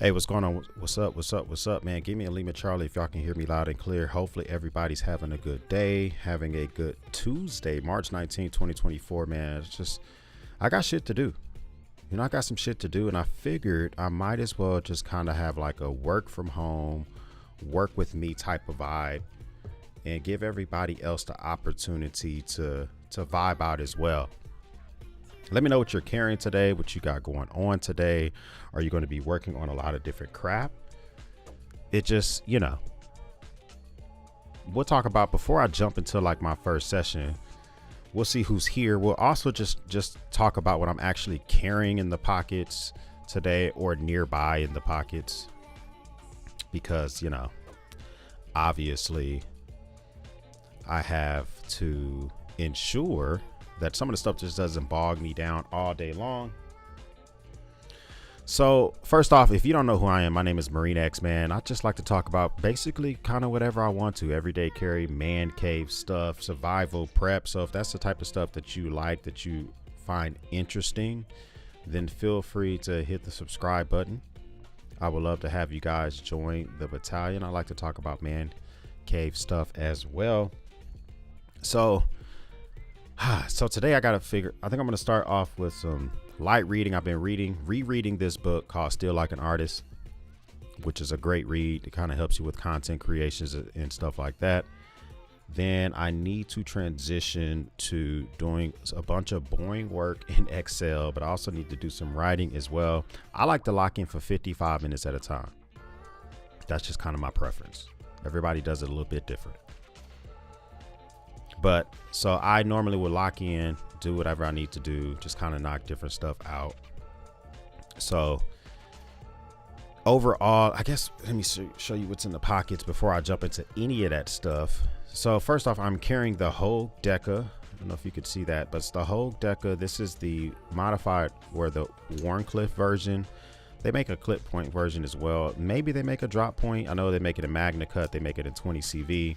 Hey, what's going on? What's up? What's up? What's up, man? Give me a Lima Charlie if y'all can hear me loud and clear. Hopefully everybody's having a good day, having a good Tuesday, March 19th, 2024, man. It's just, I got shit to do. I got some shit to do, and I figured I might as well just kind of have like a work from home, work with me type of vibe and give everybody else the opportunity to vibe out as well. Let me know what you're carrying today, what you got going on today. Are you going to be working on a lot of different crap? It just, we'll talk about before I jump into like my first session. We'll see who's here. We'll also just talk about what I'm actually carrying in the pockets today or nearby in the pockets, because, obviously I have to ensure that some of the stuff just doesn't bog me down all day long. So first off, if you don't know who I am, my name is Marine X, man. I just like to talk about basically kind of whatever I want to. Everyday carry, man cave stuff, survival, prep. So if that's the type of stuff that you like, that you find interesting, then feel free to hit the subscribe button. I would love to have you guys join the battalion. I like to talk about man cave stuff as well. So today I think I'm going to start off with some light reading. I've been rereading this book called Still Like an Artist, which is a great read. It kind of helps you with content creations and stuff like that. Then I need to transition to doing a bunch of boring work in Excel, but I also need to do some writing as well. I like to lock in for 55 minutes at a time. That's just kind of my preference. Everybody does it a little bit different. But so I normally would lock in, do whatever I need to do, just kind of knock different stuff out. So overall, I guess, let me show you what's in the pockets before I jump into any of that stuff. So first off, I'm carrying the Hogue Deca. I don't know if you could see that, but it's the Hogue Deca. This is the modified or the Warncliffe version. They make a clip point version as well. Maybe they make a drop point. I know they make it in Magna Cut. They make it in 20 CV.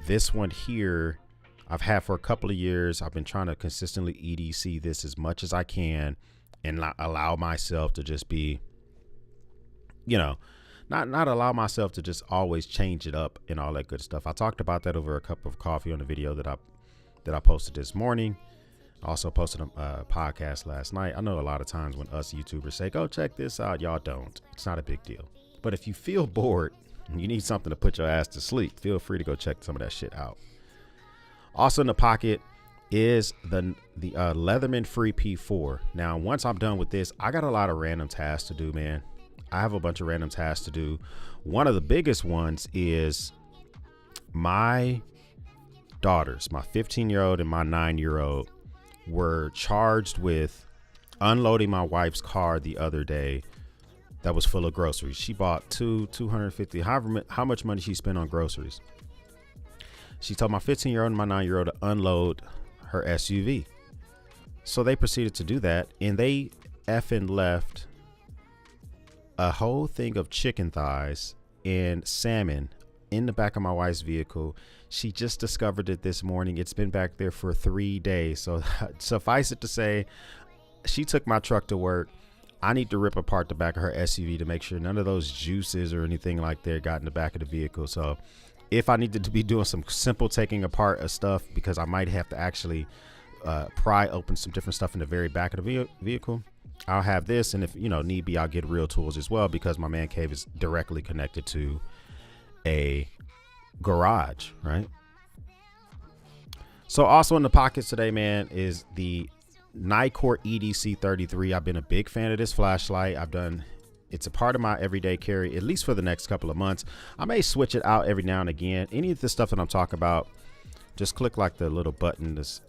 This one here I've had for a couple of years. I've been trying to consistently EDC this as much as I can and not allow myself to just be, not allow myself to just always change it up and all that good stuff. I talked about that over a cup of coffee on the video that I posted this morning. I also posted a podcast last night. I know a lot of times when us YouTubers say, go check this out, y'all don't. It's not a big deal. But if you feel bored, you need something to put your ass to sleep, feel free to go check some of that shit out. Also in the pocket is the Leatherman Free P4. Now, once I'm done with this, I got a lot of random tasks to do, man. I have a bunch of random tasks to do. One of the biggest ones is my daughters, my 15-year-old and my 9-year-old, were charged with unloading my wife's car the other day that was full of groceries. She bought 250, how much money she spent on groceries. She told my 15-year-old and my 9-year-old to unload her SUV. So they proceeded to do that, and they effing left a whole thing of chicken thighs and salmon in the back of my wife's vehicle. She just discovered it this morning. It's been back there for 3 days. So suffice it to say, she took my truck to work. I need to rip apart the back of her SUV to make sure none of those juices or anything like that got in the back of the vehicle. So if I needed to be doing some simple taking apart of stuff, because I might have to actually pry open some different stuff in the very back of the vehicle, I'll have this. And if, need be, I'll get real tools as well, because my man cave is directly connected to a garage, right? So also in the pockets today, man, is the Nikkor EDC 33. I've been a big fan of this flashlight. It's a part of my everyday carry, at least for the next couple of months. I may switch it out every now and again. Any of the stuff that I'm talking about, just click like the little button. This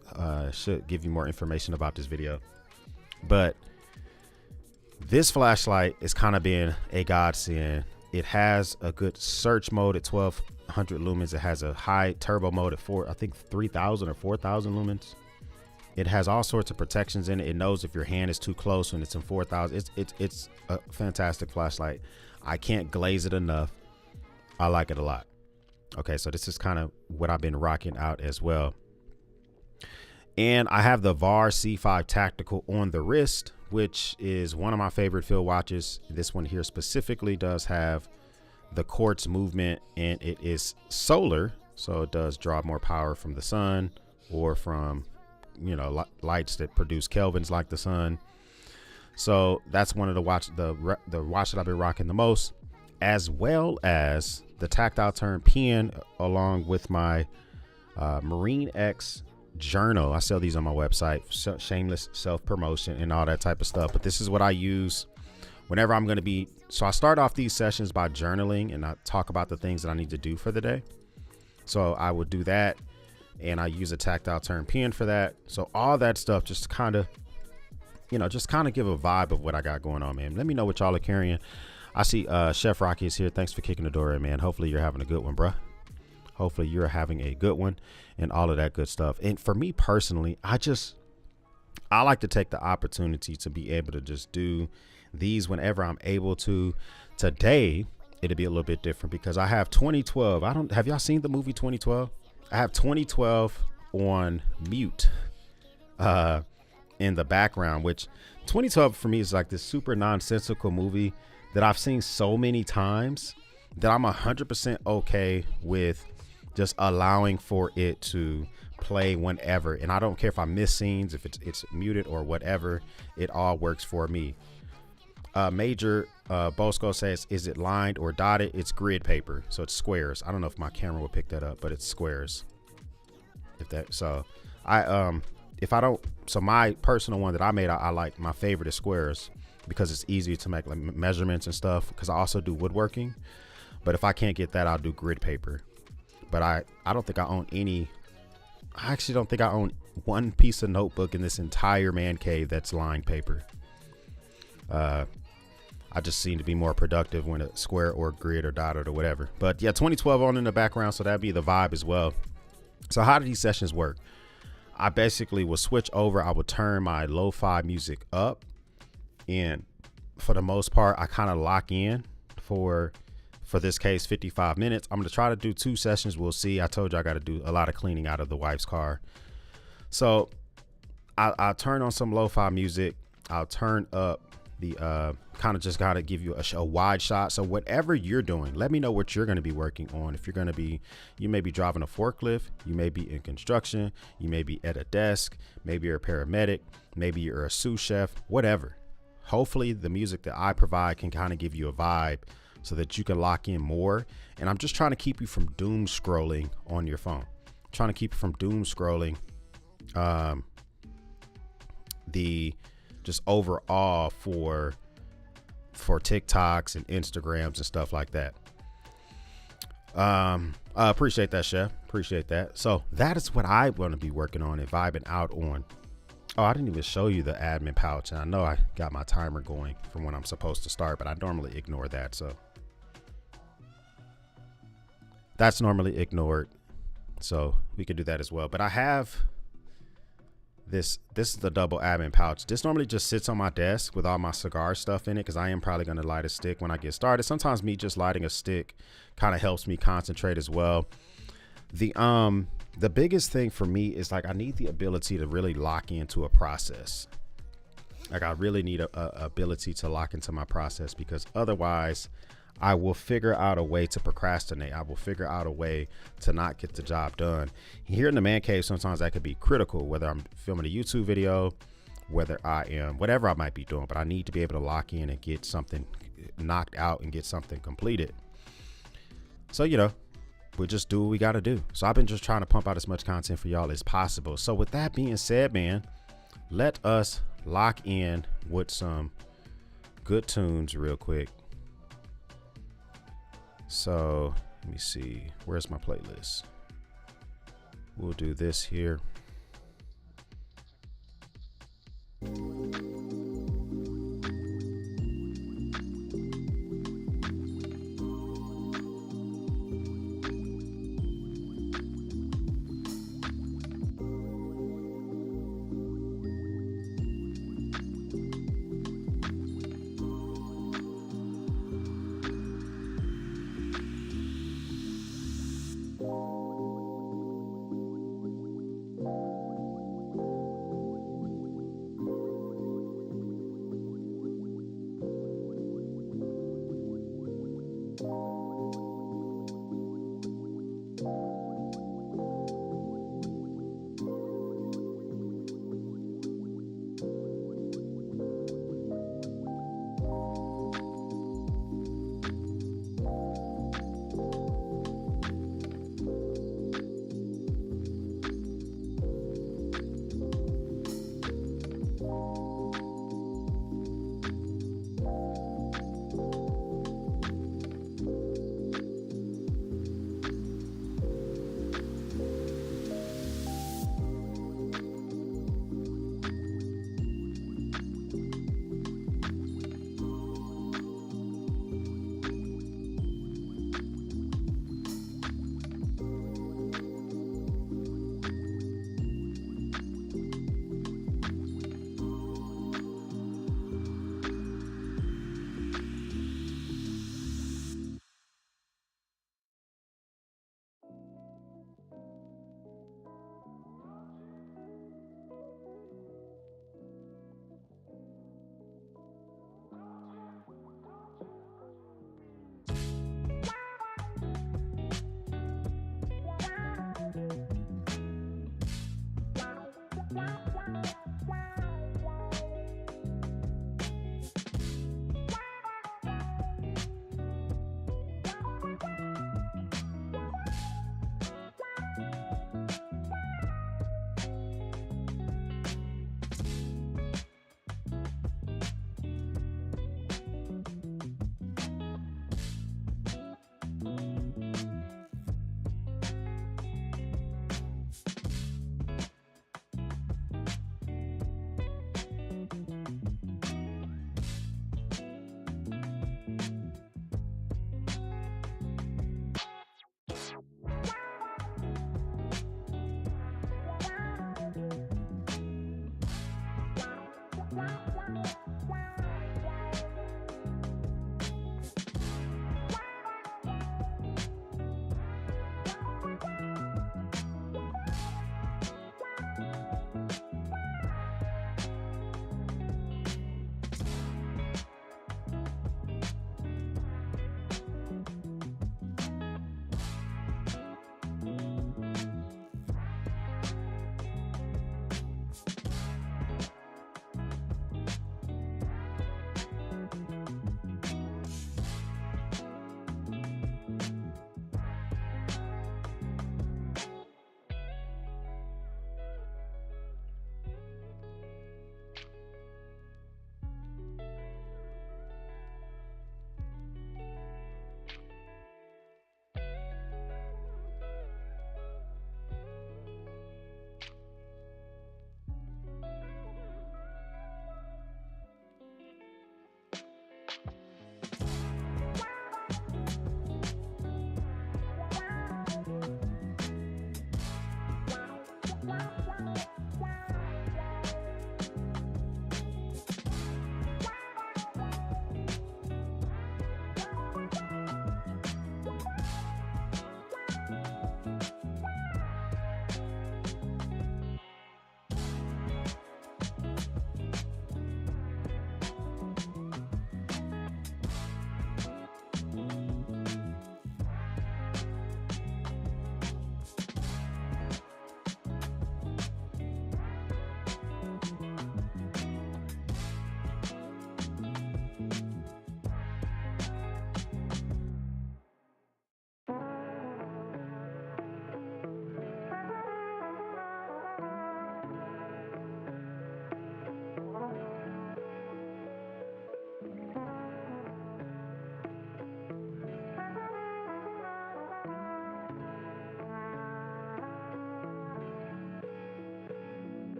should give you more information about this video. But this flashlight is kind of being a godsend. It has a good search mode at 1200 lumens. It has a high turbo mode at 3,000 or 4,000 lumens. It has all sorts of protections in it. It knows if your hand is too close when it's in 4,000. It's a fantastic flashlight. I can't glaze it enough. I like it a lot. Okay, so this is kind of what I've been rocking out as well. And I have the VAR C5 Tactical on the wrist, which is one of my favorite field watches. This one here specifically does have the quartz movement, and it is solar, so it does draw more power from the sun or from, you know, lights that produce kelvins like the sun. So that's one of the watch that I've been rocking the most, as well as the tactile turn pen, along with my Marine X journal. I sell these on my website, shameless self-promotion and all that type of stuff. But this is what I use whenever I'm going to be. So I start off these sessions by journaling, and I talk about the things that I need to do for the day. So I would do that, and I use a tactile turn pen for that. So all that stuff just kind of, you know, just kind of give a vibe of what I got going on, man. Let me know what y'all are carrying. I see Chef Rocky is here. Thanks for kicking the door in, man. Hopefully you're having a good one, bruh. Hopefully you're having a good one and all of that good stuff. And for me personally, I like to take the opportunity to be able to just do these whenever I'm able to. Today, it'll be a little bit different because I have 2012. Have y'all seen the movie 2012? I have 2012 on mute in the background, which 2012 for me is like this super nonsensical movie that I've seen so many times that I'm 100% okay with just allowing for it to play whenever. And I don't care if I miss scenes, if it's muted or whatever, it all works for me. Major Bosco says, is it lined or dotted? It's grid paper, so it's squares. I don't know if my camera will pick that up, but it's squares. So my personal one that I made, I like, my favorite is squares because it's easy to make like measurements and stuff, because I also do woodworking. But if I can't get that, I'll do grid paper. But I don't think I own any. I actually don't think I own one piece of notebook in this entire man cave that's lined paper. I just seem to be more productive when it's square or grid or dotted or whatever. But yeah, 2012 on in the background, so that'd be the vibe as well. So how do these sessions work? I basically will switch over. I would turn my lo-fi music up, and for the most part, I kind of lock in for this case 55 minutes. I'm going to try to do 2 sessions. We'll see. I told you I got to do a lot of cleaning out of the wife's car. So I'll turn on some lo-fi music. I'll turn up the kind of just got to give you a wide shot. So whatever you're doing, let me know what you're going to be working on. If you're going to be, you may be driving a forklift, you may be in construction, you may be at a desk, maybe you're a paramedic, maybe you're a sous chef, whatever. Hopefully the music that I provide can kind of give you a vibe so that you can lock in more. And I'm just trying to keep you from doom scrolling on your phone. Trying to keep you from doom scrolling. Just overall for TikToks and Instagrams and stuff like that. I appreciate that, Chef. Appreciate that. So that is what I want to be working on and vibing out on. Oh, I didn't even show you the admin pouch. And I know I got my timer going from when I'm supposed to start, but I normally ignore that. So that's normally ignored. So we could do that as well. But I have this is the double admin pouch. This normally just sits on my desk with all my cigar stuff in it, because I am probably going to light a stick when I get started. Sometimes me just lighting a stick kind of helps me concentrate as well. The biggest thing for me is like I need the ability to really lock into a process. Like I really need a ability to lock into my process, because otherwise I will figure out a way to procrastinate. I will figure out a way to not get the job done. Here in the man cave, sometimes that could be critical, whether I'm filming a YouTube video, whether I am, whatever I might be doing, but I need to be able to lock in and get something knocked out and get something completed. So, you know, we just do what we got to do. So I've been just trying to pump out as much content for y'all as possible. So with that being said, man, let us lock in with some good tunes real quick. So let me see, where's my playlist? We'll do this here.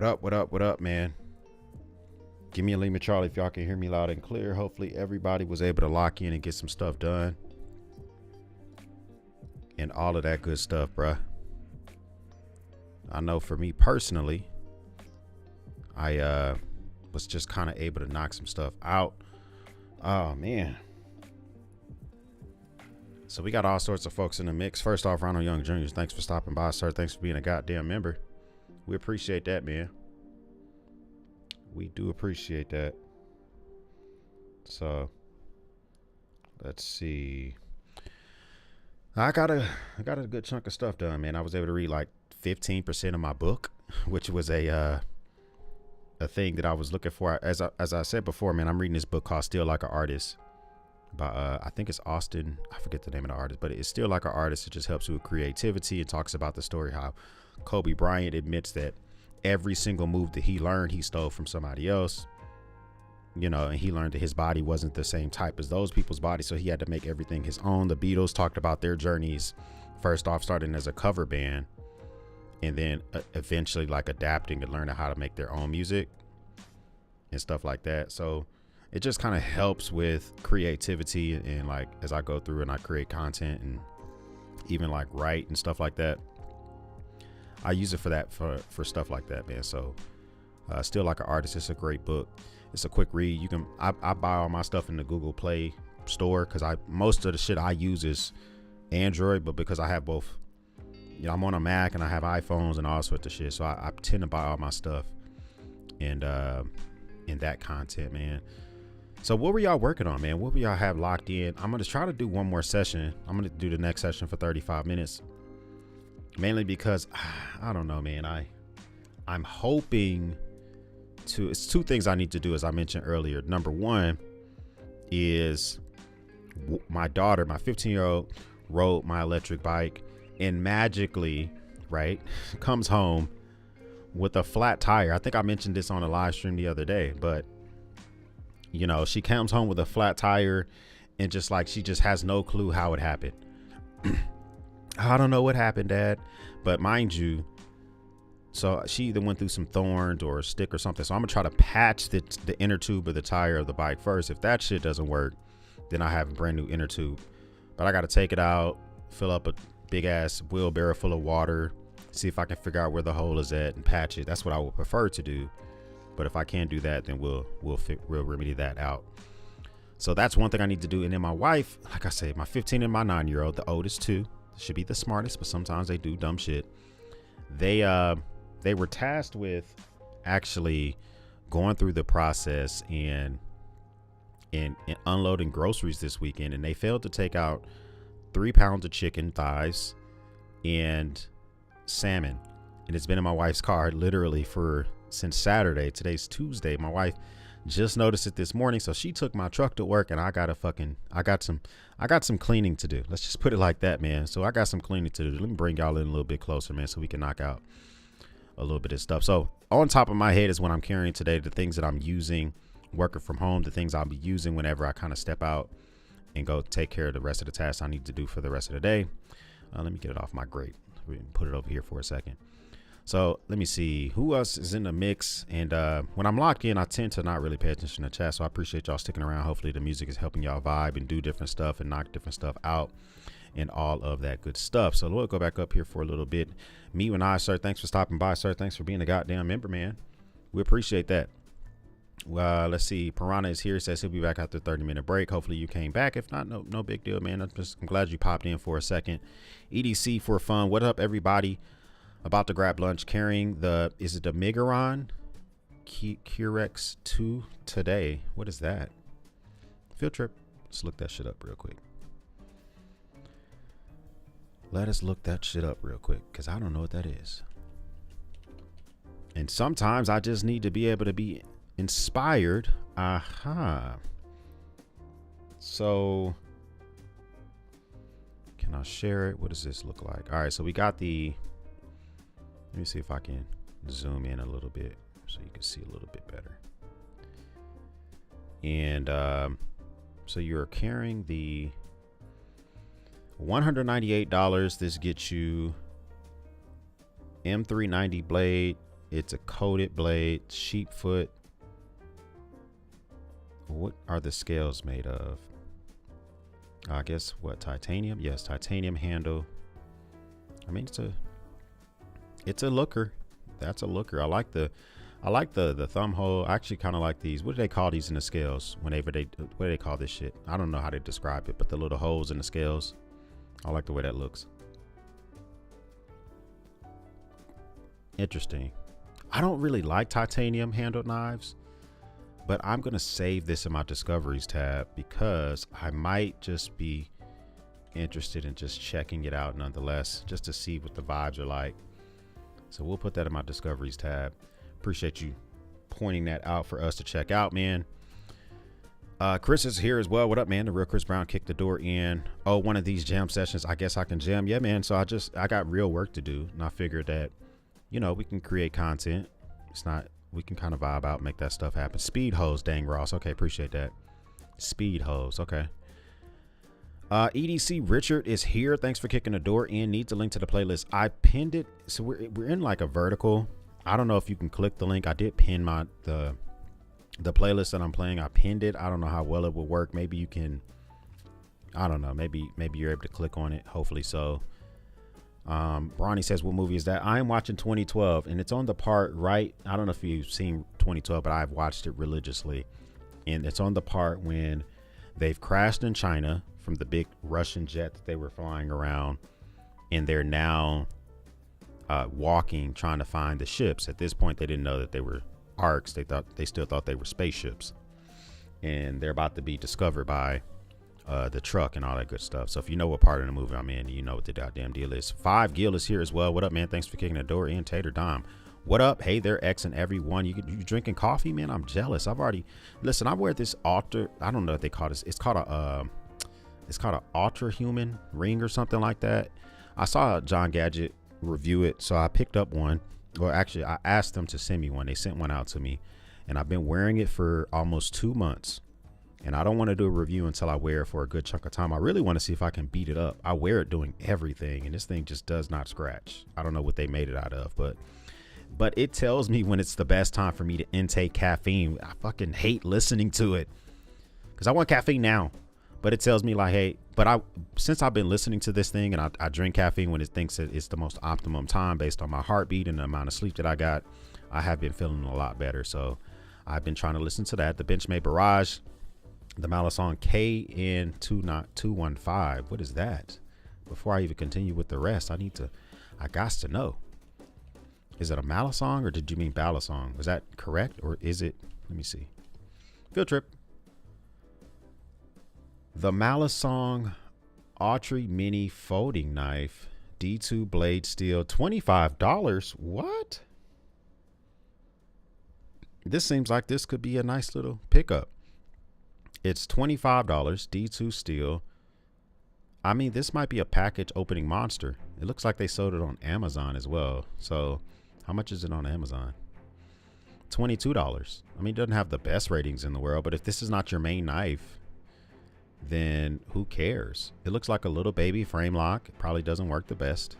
What up, what up, what up, man? Give me a Lima Charlie if y'all can hear me loud and clear. Hopefully everybody was able to lock in and get some stuff done. And all of that good stuff, bruh. I know for me personally, I was just kind of able to knock some stuff out. Oh man. So we got all sorts of folks in the mix. First off, Ronald Young Jr., thanks for stopping by, sir. Thanks for being a goddamn member. We appreciate that, man. We do appreciate that. So let's see. I got a good chunk of stuff done, man. I was able to read like 15% of my book, which was a thing that I was looking for. As I said before, man, I'm reading this book called Still Like an Artist by I think it's Austin. I forget the name of the artist, but it's Still Like an Artist. It just helps you with creativity. It talks about the story how Kobe Bryant admits that every single move that he learned, he stole from somebody else. You know, and he learned that his body wasn't the same type as those people's bodies, so he had to make everything his own. The Beatles talked about their journeys, first off starting as a cover band, and then eventually like adapting and learning how to make their own music and stuff like that. So it just kind of helps with creativity, and like as I go through and I create content and even like write and stuff like that, I use it for that, for stuff like that, man. So Still Like an Artist, it's a great book. It's a quick read. You can I buy all my stuff in the Google Play store because most of the shit I use is Android, but because I have both, you know, I'm on a Mac and I have iPhones and all sorts of shit, so I tend to buy all my stuff and in that content, man. So what were y'all working on, man? What were y'all have locked in? I'm gonna try to do one more session. I'm gonna do the next session for 35 minutes, mainly because I don't know, man. I'm hoping to, it's two things I need to do, as I mentioned earlier. Number one is my daughter, my 15-year-old, rode my electric bike and magically, right, comes home with a flat tire. I think I mentioned this on a live stream the other day, but you know, she comes home with a flat tire and just like, she just has no clue how it happened. I don't know what happened, Dad, but mind you, so she either went through some thorns or a stick or something. So I'm gonna try to patch the inner tube of the tire of the bike first. If that shit doesn't work, then I have a brand new inner tube. But I got to take it out, fill up a big ass wheelbarrow full of water, see if I can figure out where the hole is at and patch it. That's what I would prefer to do. But if I can't do that, then we'll remedy that out. So that's one thing I need to do. And then my wife, like I said, my 15 and my 9-year-old, the oldest two, should be the smartest, but sometimes they do dumb shit. They were tasked with actually going through the process and unloading groceries this weekend, and they failed to take out 3 pounds of chicken thighs and salmon. And it's been in my wife's car literally since Saturday. Today's Tuesday. My wife just noticed it this morning, so she took my truck to work, and I got some cleaning to do. Let's just put it like that, man. So I got some cleaning to do. Let me bring y'all in a little bit closer, man, so we can knock out a little bit of stuff. So on top of my head is what I'm carrying today, the things that I'm using working from home, the things I'll be using whenever I kind of step out and go take care of the rest of the tasks I need to do for the rest of the day. Let me get it off my grate. We can put it over here for a second. So let me see who else is in the mix. And when I'm locked in, I tend to not really pay attention to chat. So I appreciate y'all sticking around. Hopefully the music is helping y'all vibe and do different stuff and knock different stuff out and all of that good stuff. So we'll go back up here for a little bit. Me and I, sir, thanks for stopping by, sir. Thanks for being a goddamn member, man. We appreciate that. Let's see. Piranha is here. Says he'll be back after a 30-minute break. Hopefully you came back. If not, no big deal, man. I'm glad you popped in for a second. EDC for fun. What up, everybody? About to grab lunch, carrying is it the Megaron Curex 2 today? What is that? Field trip. Let's look that shit up real quick. Let us look that shit up real quick, because I don't know what that is. And sometimes I just need to be able to be inspired. Aha. So can I share it? What does this look like? All right, so we got let me see if I can zoom in a little bit so you can see a little bit better. And so you're carrying the $198. This gets you M390 blade. It's a coated blade, sheep foot. What are the scales made of? I guess what, titanium? Yes, titanium handle. I mean, it's a looker. That's a looker. I like the I like the thumb hole. I actually kind of like these. What do they call these in the scales? Whenever what do they call this shit? I don't know how they describe it, but the little holes in the scales. I like the way that looks. Interesting. I don't really like titanium handled knives, but I'm going to save this in my discoveries tab because I might just be interested in just checking it out nonetheless, just to see what the vibes are like. So we'll put that in my discoveries tab. Appreciate you pointing that out for us to check out, man. Chris is here as well. What up, man? The real Chris Brown kicked the door in. Oh, one of these jam sessions. I guess I can jam. Yeah, man. So I got real work to do, and I figured that, you know, we can create content. We can kind of vibe out, make that stuff happen. Speed hose, dang Ross. Okay, appreciate that. Speed hose. Okay. EDC Richard is here. Thanks for kicking the door in. Needs a link to the playlist. I pinned it. So we're in like a vertical. I don't know if you can click the link. I did pin the playlist that I'm playing. I pinned it. I don't know how well it will work. Maybe you can, I don't know. Maybe you're able to click on it. Hopefully so. Ronnie says, what movie is that? I am watching 2012, and it's on the part right. I don't know if you've seen 2012, but I've watched it religiously. And it's on the part when they've crashed in China from the big Russian jet that they were flying around, and they're now walking, trying to find the ships. At this point, they didn't know that they were arcs. They still thought they were spaceships, and they're about to be discovered by the truck and all that good stuff. So if you know what part of the movie I'm in, you know what the goddamn deal is. 5 Gil is here as well. What up, man? Thanks for kicking the door in. Tater Dom, what up? Hey there, X and everyone. You drinking coffee, man? I'm jealous. I wear this altar. I don't know what they call this. It's called an ultra human ring or something like that. I saw John Gadget review it, so I picked up one. Or actually, I asked them to send me one. They sent one out to me, and I've been wearing it for almost 2 months. And I don't want to do a review until I wear it for a good chunk of time. I really want to see if I can beat it up. I wear it doing everything, and this thing just does not scratch. I don't know what they made it out of, but it tells me when it's the best time for me to intake caffeine. I fucking hate listening to it because I want caffeine now. But it tells me like, hey, since I've been listening to this thing, and I drink caffeine when it thinks that it's the most optimum time based on my heartbeat and the amount of sleep that I got, I have been feeling a lot better. So I've been trying to listen to that. The Benchmade Barrage, the Malasson KN215. What is that? Before I even continue with the rest, I got to know. Is it a Malasson or did you mean Balasong? Was that correct? Or is it, let me see. Field trip. The Malasong Autry Mini Folding Knife, D2 blade steel, $25. What? This seems like this could be a nice little pickup. It's $25, D2 steel. I mean, this might be a package opening monster. It looks like they sold it on Amazon as well. So how much is it on Amazon? $22. I mean, it doesn't have the best ratings in the world, but if this is not your main knife, then who cares? It looks like a little baby frame lock. It probably doesn't work the best.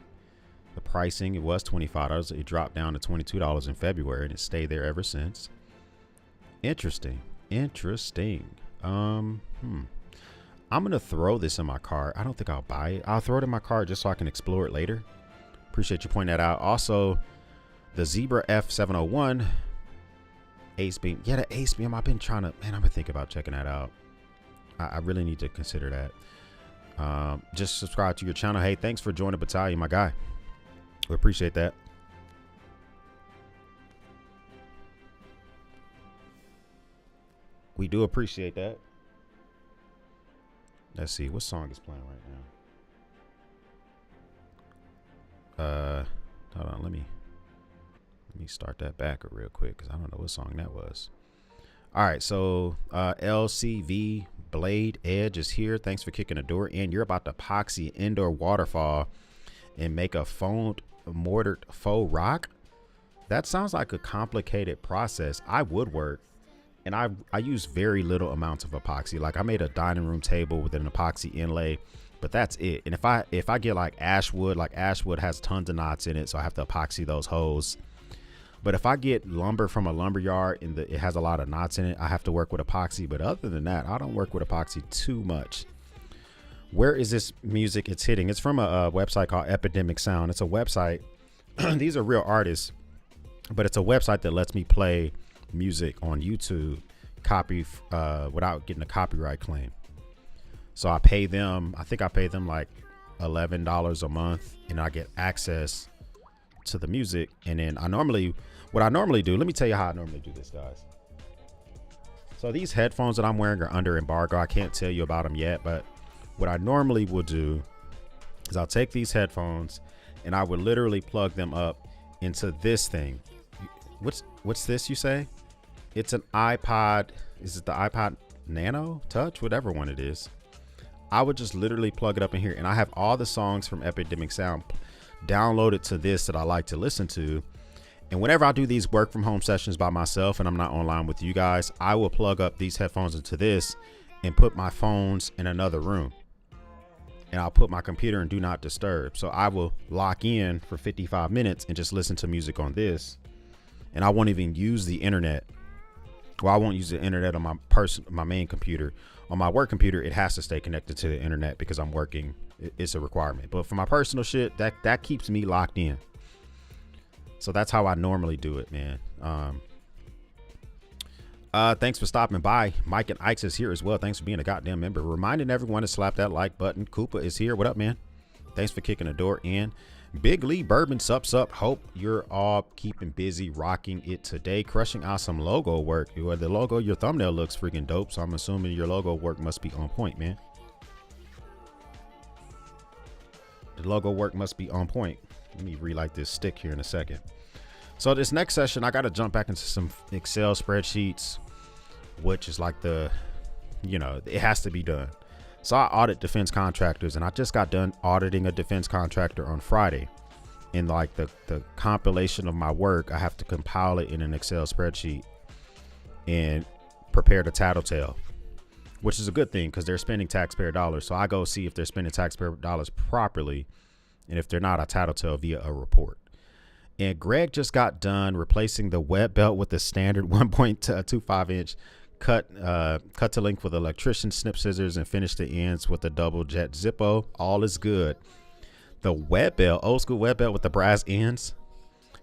The pricing, it was $25. It dropped down to $22 in February, and it stayed there ever since. Interesting. I'm gonna throw this in my cart. I don't think I'll buy it. I'll throw it in my cart just so I can explore it later. Appreciate you pointing that out. Also, the Zebra F701 Ace Beam. Yeah, the Ace Beam. I've been thinking about checking that out. I really need to consider that. Just subscribe to your channel. Hey, thanks for joining the battalion, my guy. We appreciate that. We do appreciate that. Let's see what song is playing right now. Hold on, let me start that back real quick because I don't know what song that was. All right, so LCV Blade Edge is here. Thanks for kicking the door in. You're about to epoxy indoor waterfall and make a foamed mortared faux rock. That sounds like a complicated process. I would work, and I use very little amounts of epoxy. Like I made a dining room table with an epoxy inlay, but that's it. And if I get like Ashwood has tons of knots in it, so I have to epoxy those holes. But if I get lumber from a lumber yard and it has a lot of knots in it, I have to work with epoxy. But other than that, I don't work with epoxy too much. Where is this music it's hitting? It's from a website called Epidemic Sound. It's a website. These are real artists. but it's a website that lets me play music on YouTube without getting a copyright claim. So I pay them, I think I pay them like $11 a month, and I get access to the music. And then what I normally do, let me tell you how I normally do this, guys. So these headphones that I'm wearing are under embargo. I can't tell you about them yet, but what I normally will do is I'll take these headphones and I would literally plug them up into this thing. What's this, you say? It's an iPod. Is it the iPod Nano Touch? Whatever one it is. I would just literally plug it up in here, and I have all the songs from Epidemic Sound downloaded to this that I like to listen to. And whenever I do these work from home sessions by myself and I'm not online with you guys, I will plug up these headphones into this and put my phones in another room. And I'll put my computer in do not disturb. So I will lock in for 55 minutes and just listen to music on this. And I won't even use the internet. Well, I won't use the internet on my main computer. On my work computer, it has to stay connected to the internet because I'm working. It's a requirement. But for my personal shit, that keeps me locked in. So that's how I normally do it, man. Thanks for stopping by. Mike and Ike's is here as well. Thanks for being a goddamn member. Reminding everyone to slap that like button. Koopa is here. What up, man? Thanks for kicking the door in. Big Lee Bourbon sups up. Hope you're all keeping busy rocking it today. Crushing out some logo work. The logo, your thumbnail looks freaking dope. So I'm assuming your logo work must be on point, man. The logo work must be on point. Let me relight this stick here in a second. So this next session, I got to jump back into some Excel spreadsheets, which is like it has to be done. So I audit defense contractors, and I just got done auditing a defense contractor on Friday. And like the compilation of my work, I have to compile it in an Excel spreadsheet and prepare the tattletale, which is a good thing because they're spending taxpayer dollars. So I go see if they're spending taxpayer dollars properly. And if they're not, I tattletale via a report. And Greg just got done replacing the web belt with the standard 1.25 inch cut to length with electrician snip scissors and finish the ends with a double jet Zippo. All is good. The web belt, old school web belt with the brass ends.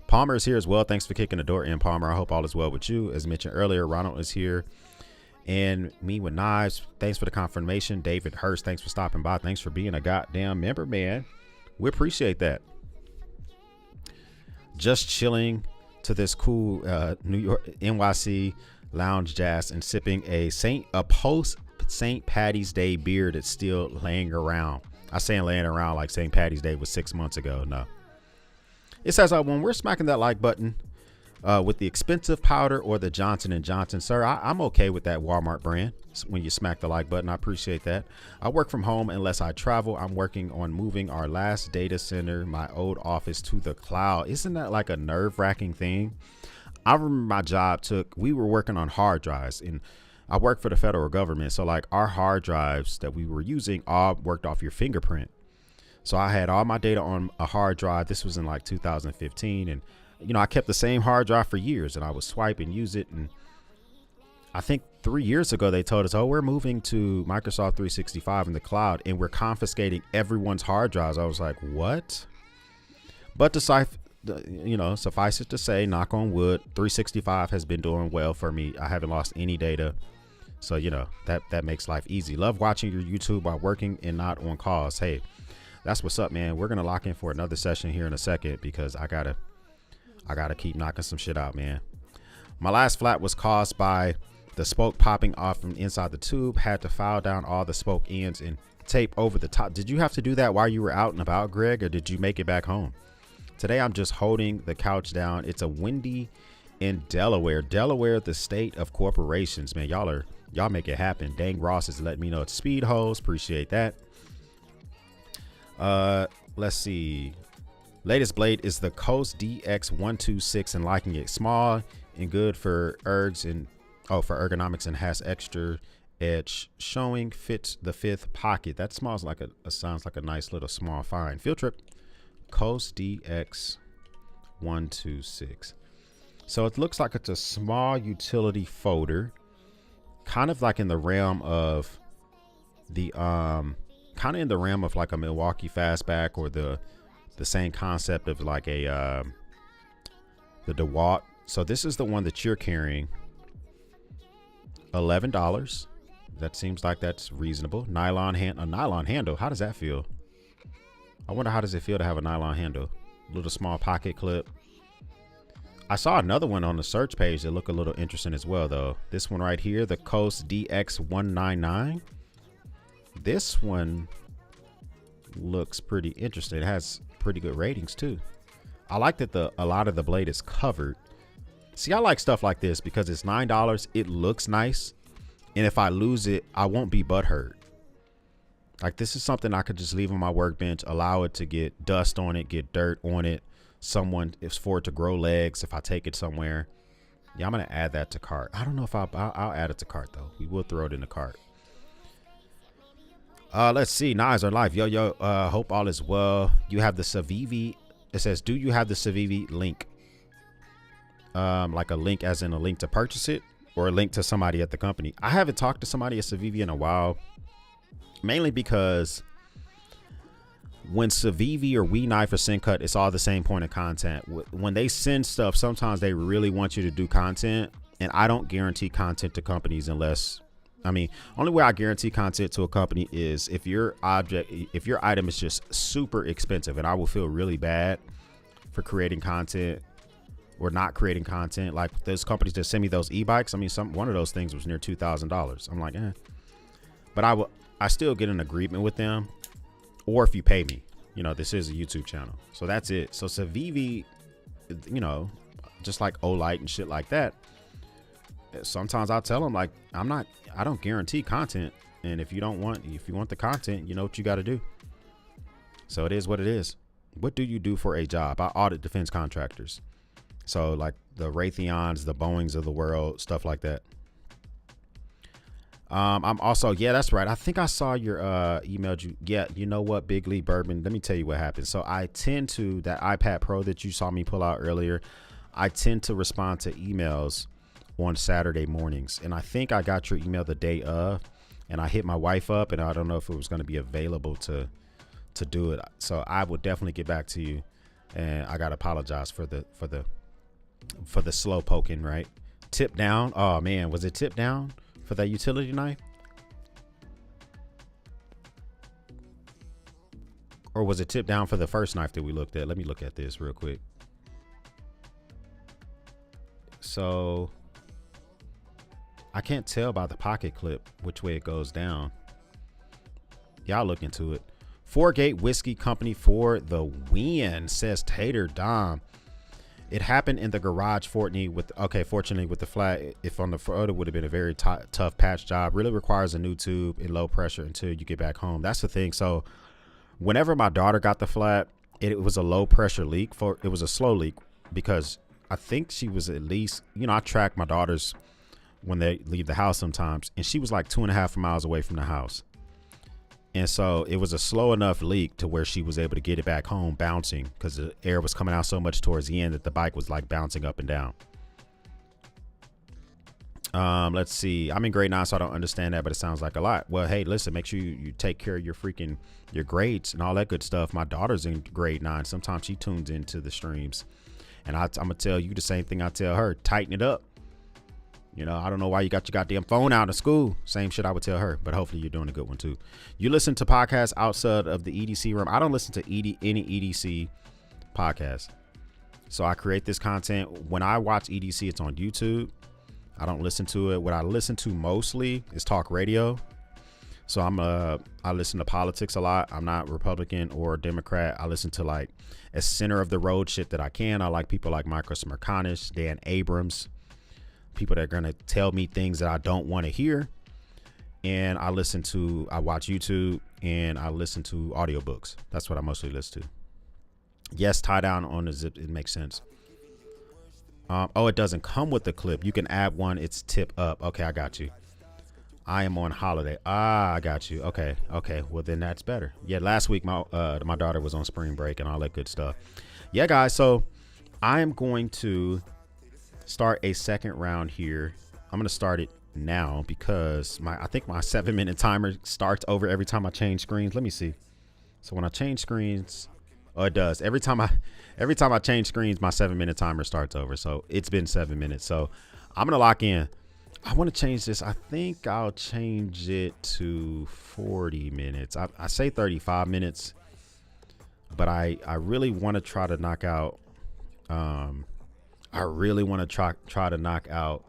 Palmer is here as well. Thanks for kicking the door in, Palmer. I hope all is well with you. As mentioned earlier, Ronald is here. And me with knives. Thanks for the confirmation. David Hurst, thanks for stopping by. Thanks for being a goddamn member, man. We appreciate that. Just chilling to this cool New York NYC lounge jazz and sipping a post St. Patty's Day beer that's still laying around. I say laying around like St. Patty's Day was 6 months ago. No. It says when we're smacking that like button with the expensive powder or the Johnson & Johnson, sir, I'm okay with that Walmart brand. When you smack the like button, I appreciate that. I work from home unless I travel. I'm working on moving our last data center, my old office, to the cloud. Isn't that like a nerve-wracking thing? I remember my job we were working on hard drives, and I work for the federal government. So like our hard drives that we were using all worked off your fingerprint. So I had all my data on a hard drive. This was in like 2015. And, I kept the same hard drive for years, and I would swipe and use it. And I think 3 years ago, they told us, we're moving to Microsoft 365 in the cloud, and we're confiscating everyone's hard drives. I was like, what? But suffice it to say, knock on wood, 365 has been doing well for me. I haven't lost any data. So, that makes life easy. Love watching your YouTube while working and not on calls. Hey, that's what's up, man. We're going to lock in for another session here in a second because I gotta keep knocking some shit out, man. My last flat was caused by the spoke popping off from inside the tube. Had to file down all the spoke ends and tape over the top. Did you have to do that while you were out and about, Greg, or did you make it back home? Today, I'm just holding the couch down. It's a windy in Delaware. Delaware, the state of corporations, man. Y'all make it happen. Dang Ross is letting me know it's speed hose. Appreciate that. Let's see. Latest blade is the Coast DX126 and liking it. Small and good for ergonomics and has extra edge showing. Fits the fifth pocket. That sounds like a nice little small find. Field trip. Coast DX126. So it looks like it's a small utility folder, kind of like in the realm of like a Milwaukee Fastback, or the same concept of like a The DeWalt. So this is the one that you're carrying. $11. That seems like that's reasonable. A nylon handle. How does that feel? I wonder how does it feel to have a nylon handle? Little small pocket clip. I saw another one on the search page that looked a little interesting as well, though. This one right here, the Coast DX199. This one looks pretty interesting. It has pretty good ratings too. I like that a lot of the blade is covered. See, I like stuff like this because it's $9. It looks nice. And if I lose it, I won't be butthurt. Like, this is something I could just leave on my workbench, allow it to get dust on it, get dirt on it. It's for it to grow legs if I take it somewhere. Yeah, I'm going to add that to cart. I don't know if I'll add it to cart, though. We will throw it in the cart. Let's see. Knives are live. Yo, hope all is well. You have the Civivi. It says, do you have the Civivi link? Like a link as in a link to purchase it, or a link to somebody at the company. I haven't talked to somebody at Civivi in a while, mainly because when Civivi or We Knife or Syncut, it's all the same point of content. When they send stuff, sometimes they really want you to do content, and I don't guarantee content to companies unless, only way I guarantee content to a company is if your item is just super expensive, and I will feel really bad for creating content or not creating content. Like those companies that send me those e-bikes, one of those things was near $2,000. I'm like, but I still get an agreement with them, or if you pay me, this is a YouTube channel, so that's it. So Civivi, just like Olight and shit like that, sometimes I'll tell them, like, I don't guarantee content, and if you want the content, you know what you got to do. So it is what it is. What do you do for a job? I audit defense contractors. So like the Raytheons, the Boeings of the world, stuff like that. I'm also, yeah, that's right. I think I saw your emailed you. Yeah, you know what, Big Lee Bourbon, let me tell you what happened. So I tend to, that iPad Pro that you saw me pull out earlier, I tend to respond to emails on Saturday mornings. And I think I got your email the day of, and I hit my wife up, and I don't know if it was going to be available to do it. So I will definitely get back to you, and I got to apologize for the slow poking, right? Tip down. Oh man, was it tip down for that utility knife? Or was it tip down for the first knife that we looked at? Let me look at this real quick. So I can't tell by the pocket clip which way it goes down. Y'all look into it. 4-Gate Whiskey Company for the win, says Tater Dom. It happened in the garage, fortunately with the flat. If on the photo, would have been a very tough patch job. Really requires a new tube in low pressure until you get back home. That's the thing. So whenever my daughter got the flat, it was a low pressure leak. It was a slow leak because I think she was at least, I track my daughters when they leave the house sometimes, and she was like 2.5 miles away from the house. And so it was a slow enough leak to where she was able to get it back home bouncing, because the air was coming out so much towards the end that the bike was like bouncing up and down. Let's see. I'm in grade 9, so I don't understand that, but it sounds like a lot. Well, hey, listen, make sure you take care of your grades and all that good stuff. My daughter's in grade 9. Sometimes she tunes into the streams, and I'm going to tell you the same thing I tell her. Tighten it up. I don't know why you got your goddamn phone out of school. Same shit I would tell her, but hopefully you're doing a good one too. You listen to podcasts outside of the EDC room. I don't listen to any EDC podcast. So I create this content. When I watch EDC, it's on YouTube. I don't listen to it. What I listen to mostly is talk radio. So I listen to politics a lot. I'm not Republican or Democrat. I listen to like as center of the road shit that I can. I like people like Marcus Mercanish, Dan Abrams. People that are going to tell me things that I don't want to hear. And I watch YouTube, and I listen to audiobooks. That's what I mostly listen to. Yes, tie down on the zip. It makes sense. It doesn't come with the clip. You can add one. It's tip up. Okay, I got you. I am on holiday. I got you. Okay. Well, then that's better. Yeah, last week my daughter was on spring break and all that good stuff. Yeah, guys. So I am going to start a second round here. I'm gonna start it now because I think my 7-minute timer starts over every time I change screens. Let me see. So when I change screens, Oh, it does. Every time I change screens, my 7 minute timer starts over. So it's been 7 minutes. So I'm gonna lock in. I want to change this. I think I'll change it to 40 minutes. I say 35 minutes, but I really want to try to knock out. I really want to try to knock out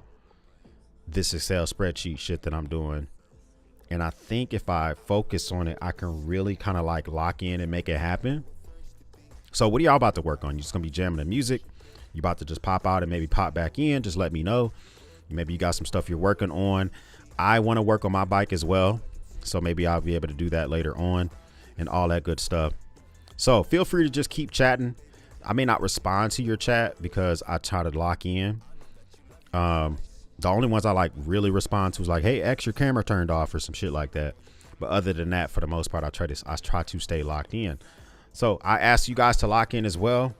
this Excel spreadsheet shit that I'm doing. And I think if I focus on it, I can really kind of like lock in and make it happen. So what are y'all about to work on? You just gonna be jamming the music? You about to just pop out and maybe pop back in? Just let me know. Maybe you got some stuff you're working on. I want to work on my bike as well. So maybe I'll be able to do that later on and all that good stuff. So feel free to just keep chatting. I may not respond to your chat because I try to lock in. The only ones I like really respond to is like, hey, X, your camera turned off or some shit like that. But other than that, for the most part, I try to stay locked in. So I asked you guys to lock in as well.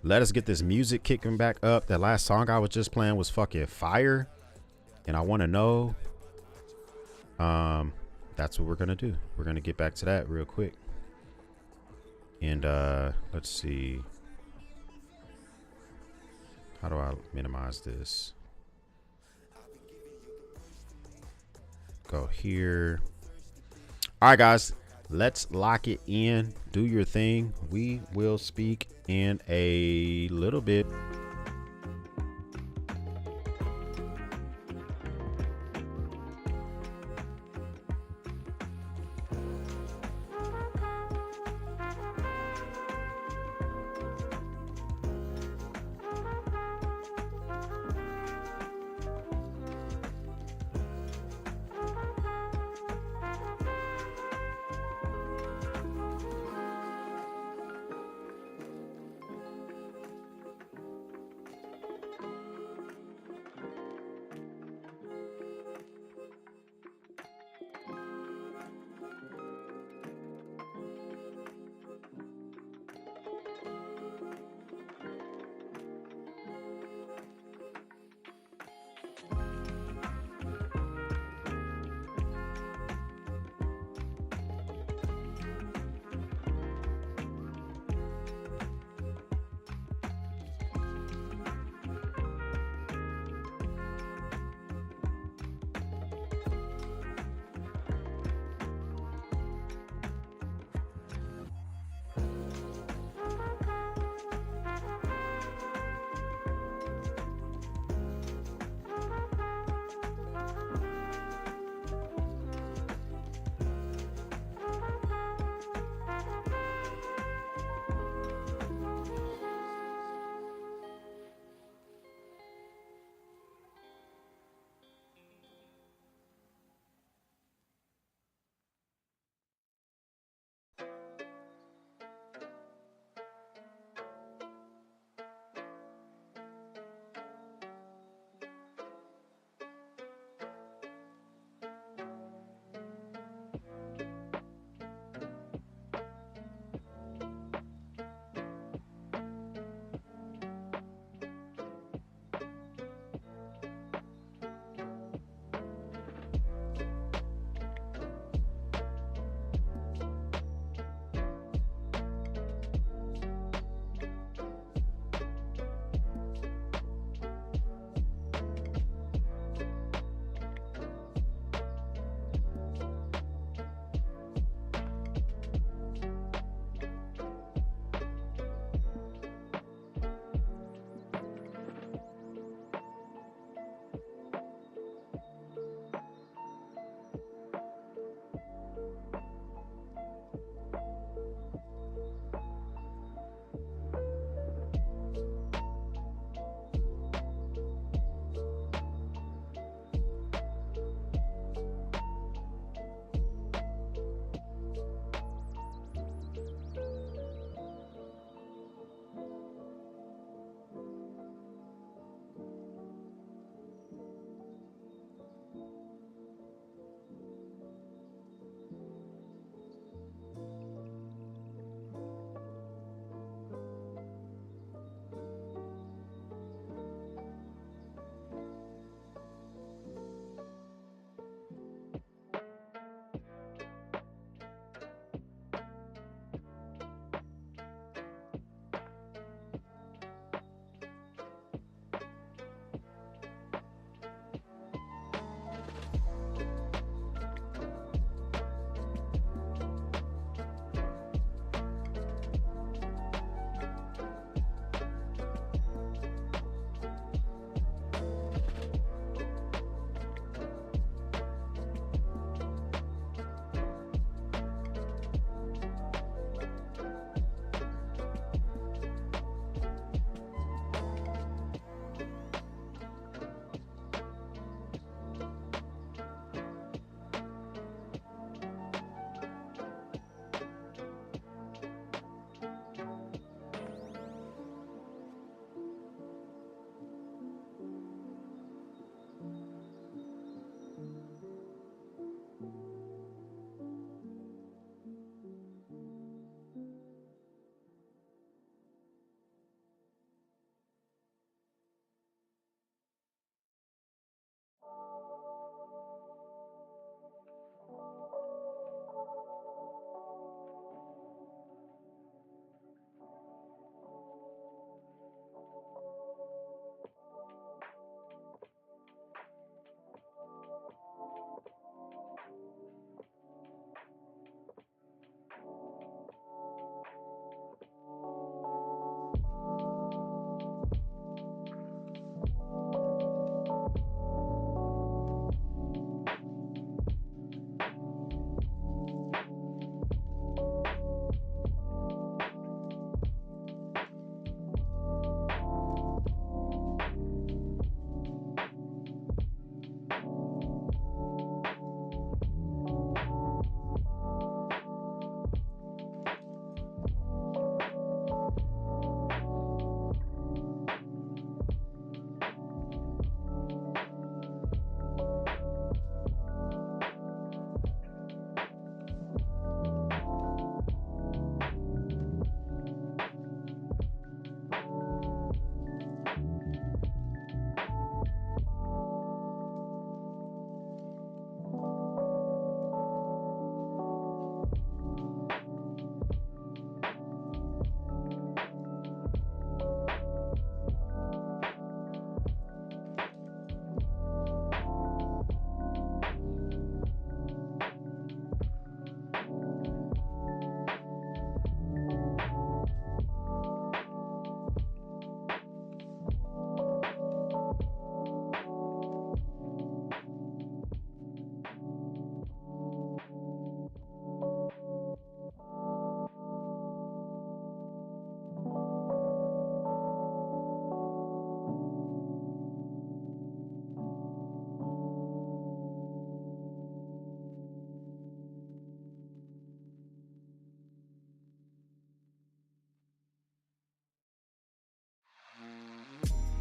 Let us get this music kicking back up. That last song I was just playing was fucking fire. And I want to know. That's what we're going to do. We're going to get back to that real quick. And let's see. How do I minimize this? Go here. All right, guys. Let's lock it in. Do your thing. We will speak in a little bit.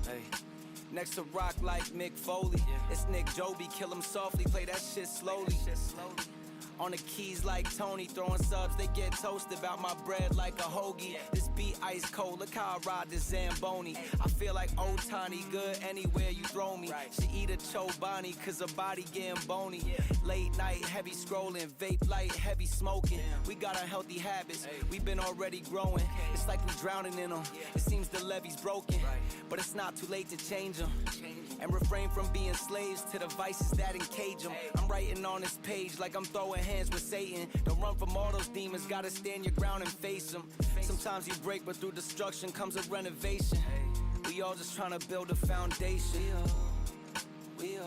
Hey. Next to rock like Mick Foley. It's Nick Joby, kill him softly, play that shit slowly. On the keys like Tony, throwing subs, they get toasted. About my bread like a hoagie. This beat ice cold, look how I ride this Zamboni. I feel like old Tiny, good anywhere you throw me. She eat a Chobani, cause her body getting bony. Late night, heavy scrolling, vape light, heavy smoking. We got our healthy habits, we been already growing. It's like we drowning in them, it seems the levee's broken. But it's not too late to change them. And refrain from being slaves to the vices that encage them. I'm writing on this page like I'm throwing hands with Satan. Don't run from all those demons, gotta stand your ground and face them. Sometimes you break, but through destruction comes a renovation. We all just trying to build a foundation. We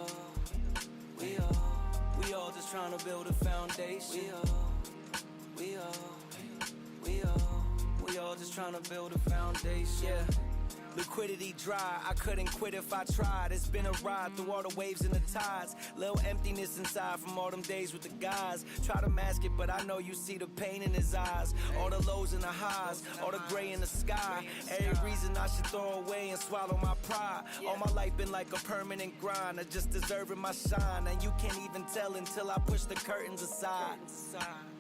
all just trying to build a foundation. We all just trying to build a foundation. Yeah. Liquidity dry, I couldn't quit if I tried. It's been a ride through all the waves and the tides. Little emptiness inside from all them days with the guys. Try to mask it, but I know you see the pain in his eyes. All the lows and the highs, all the gray in the sky. Every reason I should throw away and swallow my pride. All my life been like a permanent grind, of just deserving my shine. And you can't even tell until I push the curtains aside.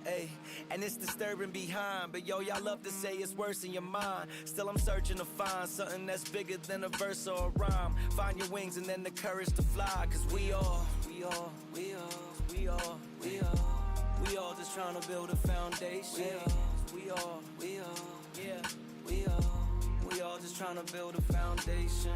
Ay, and it's disturbing behind, but yo, y'all love to say it's worse in your mind. Still I'm searching to find something that's bigger than a verse or a rhyme. Find your wings and then the courage to fly. Cause we all just trying to build a foundation. We all just trying to build a foundation.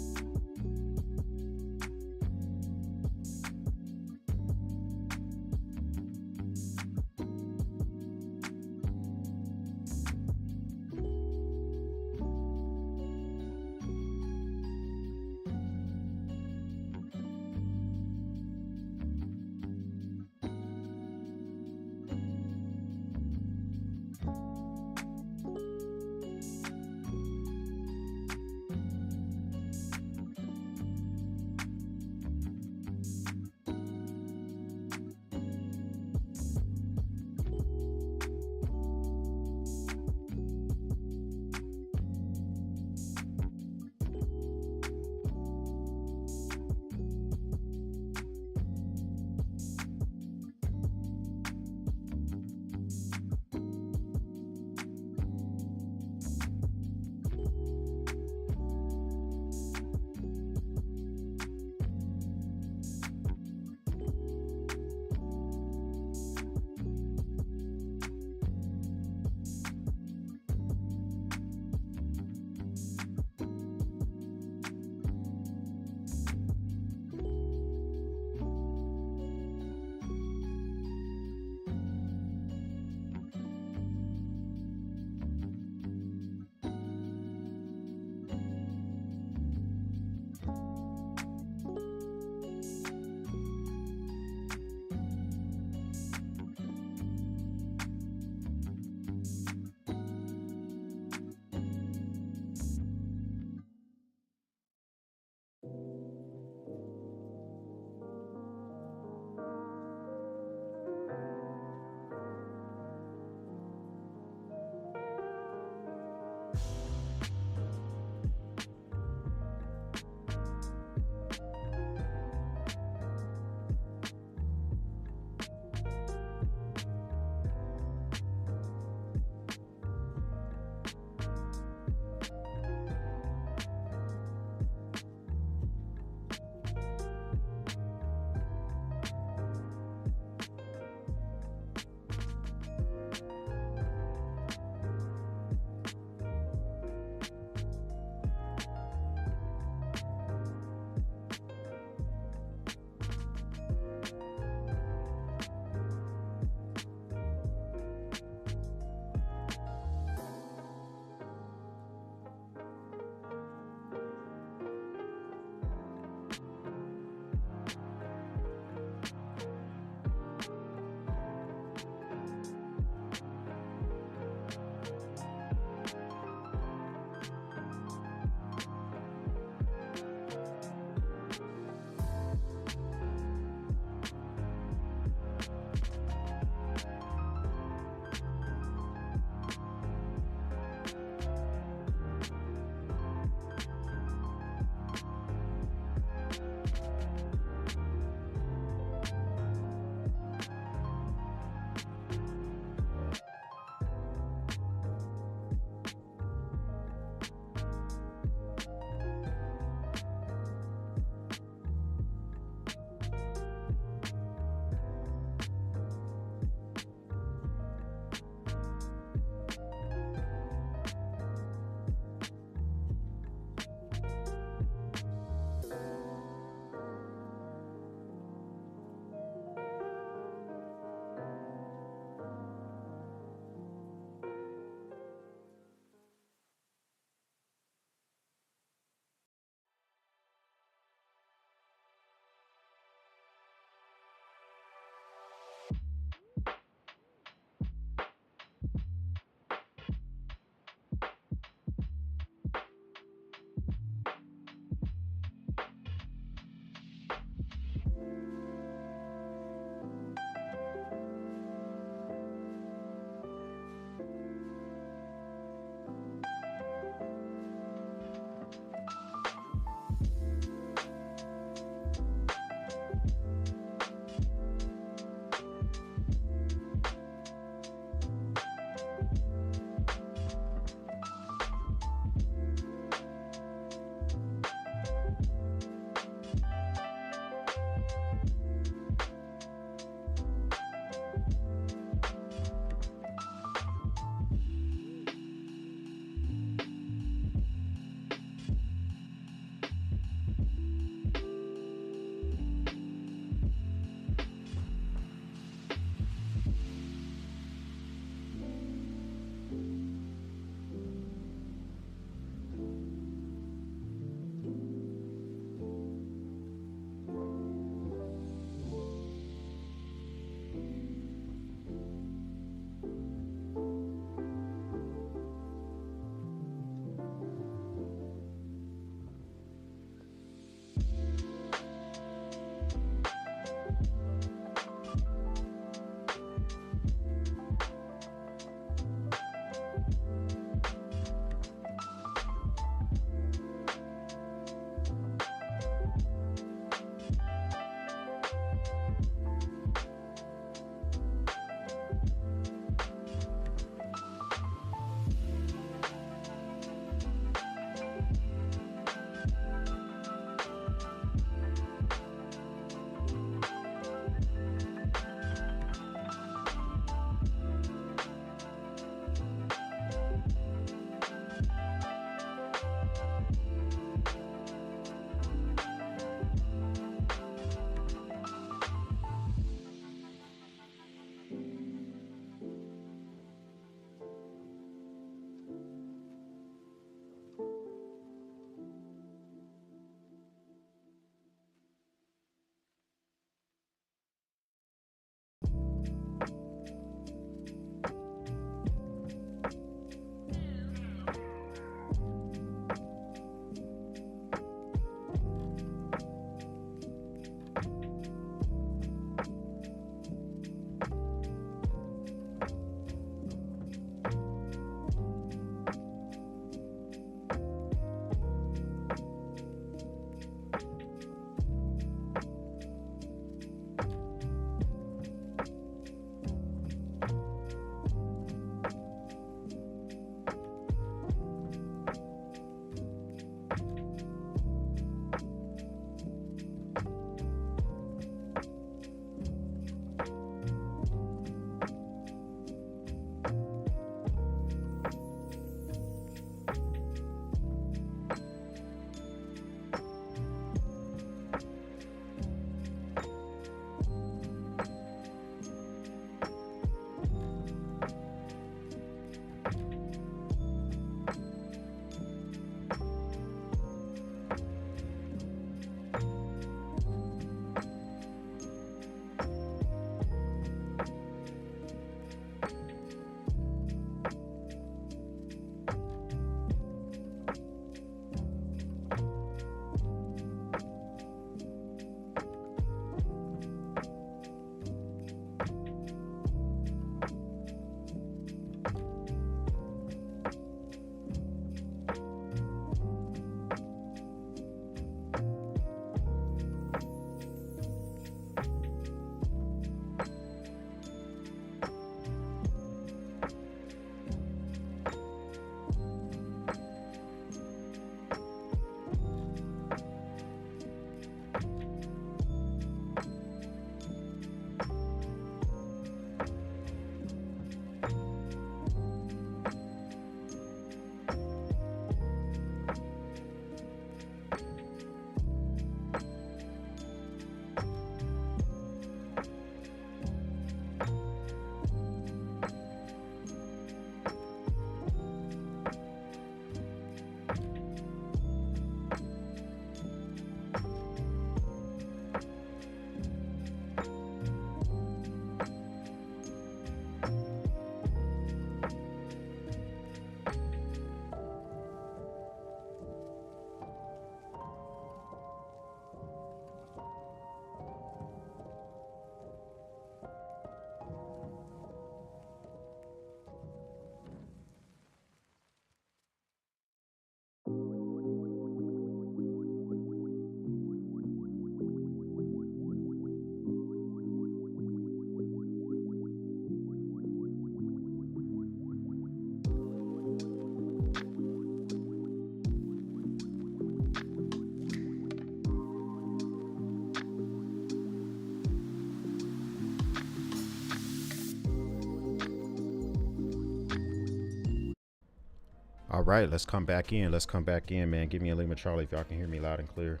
right, let's come back in. Let's come back in, man. Give me a Lima Charlie if y'all can hear me loud and clear.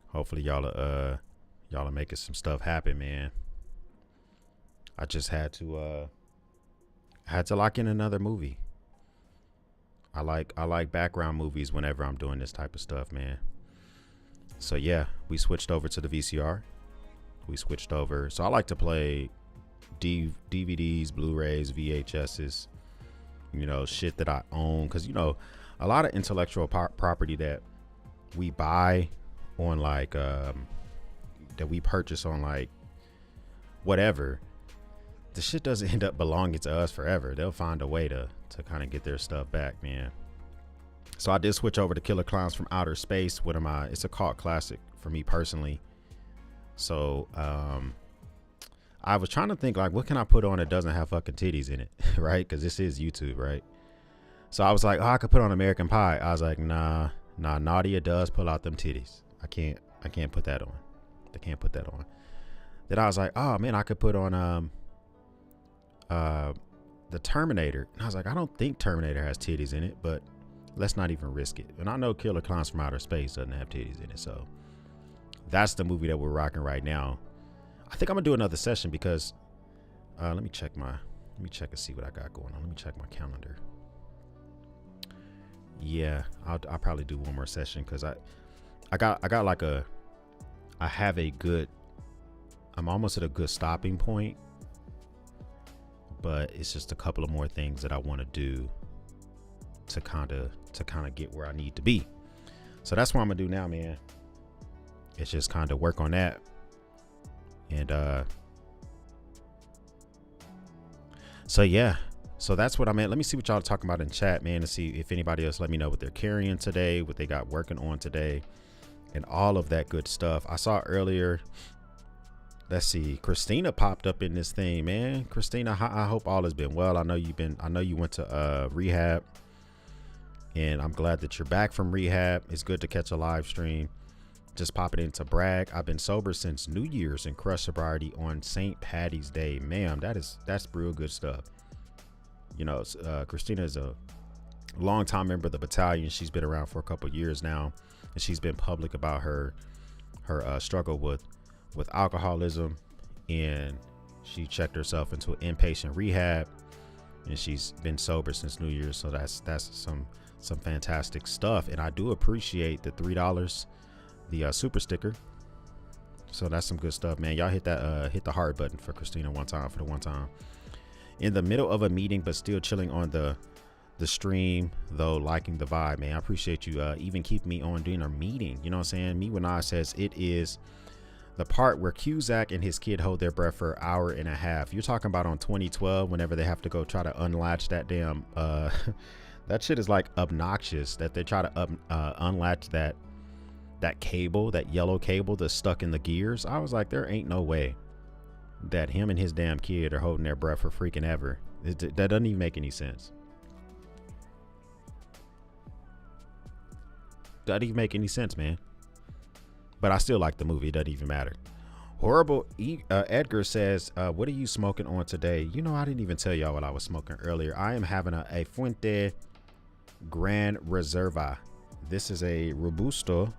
Hopefully y'all are making some stuff happen, man. I just had to lock in another movie. I like background movies whenever I'm doing this type of stuff, man. So yeah, we switched over to the VCR. We switched over. So I like to play DVDs, Blu-rays, VHSs, you know, shit that I own. Because, you know, a lot of intellectual property that we buy on like, that we purchase on like whatever, the shit doesn't end up belonging to us forever. They'll find a way to kind of get their stuff back, man. So I did switch over to Killer Clowns from Outer Space. It's a cult classic for me personally. So I was trying to think, like, what can I put on that doesn't have fucking titties in it, right? Because this is YouTube, right? So I was like, oh, I could put on American Pie. I was like, nah, Nadia does pull out them titties. I can't put that on. I can't put that on. Then I was like, oh man, I could put on the Terminator. And I was like, I don't think Terminator has titties in it, but let's not even risk it. And I know Killer Clowns from Outer Space doesn't have titties in it, so that's the movie that we're rocking right now. I think I'm gonna do another session because let me check and see what I got going on. Let me check my calendar. Yeah, I'll probably do one more session because I'm almost at a good stopping point, but it's just a couple of more things that I want to do to kind of get where I need to be. So that's what I'm gonna do now, man. It's just kind of work on that. And so yeah, so that's what I'm at. Let me see what y'all are talking about in chat, man, to see if anybody else let me know what they're carrying today, what they got working on today, and all of that good stuff. I saw earlier, let's see, Christina popped up in this thing, man. Christina, I hope all has been well. I know you went to rehab, and I'm glad that you're back from rehab. It's good to catch a live stream. Just popping in to brag. I've been sober since New Year's and crushed sobriety on St. Patty's Day. Ma'am, that's real good stuff. You know, Christina is a longtime member of the battalion. She's been around for a couple years now, and she's been public about her struggle with alcoholism, and she checked herself into an inpatient rehab, and she's been sober since New Year's. So that's some fantastic stuff, and I do appreciate the $3. The super sticker. So that's some good stuff, man. Y'all hit the heart button for Christina one time, for the one time. In the middle of a meeting but still chilling on the stream though, liking the vibe, man. I appreciate you even keeping me on during our meeting. You know what I'm saying? Me when I says it is the part where Cusack and his kid hold their breath for an hour and a half. You're talking about on 2012 whenever they have to go try to unlatch that damn that shit is like obnoxious that they try to unlatch that cable, that yellow cable that's stuck in the gears. I was like, there ain't no way that him and his damn kid are holding their breath for freaking ever. That doesn't even make any sense. Doesn't even make any sense, man. But I still like the movie. It doesn't even matter. Horrible Edgar says, what are you smoking on today? You know, I didn't even tell y'all what I was smoking earlier. I am having a Fuente Gran Reserva. This is a Robusto,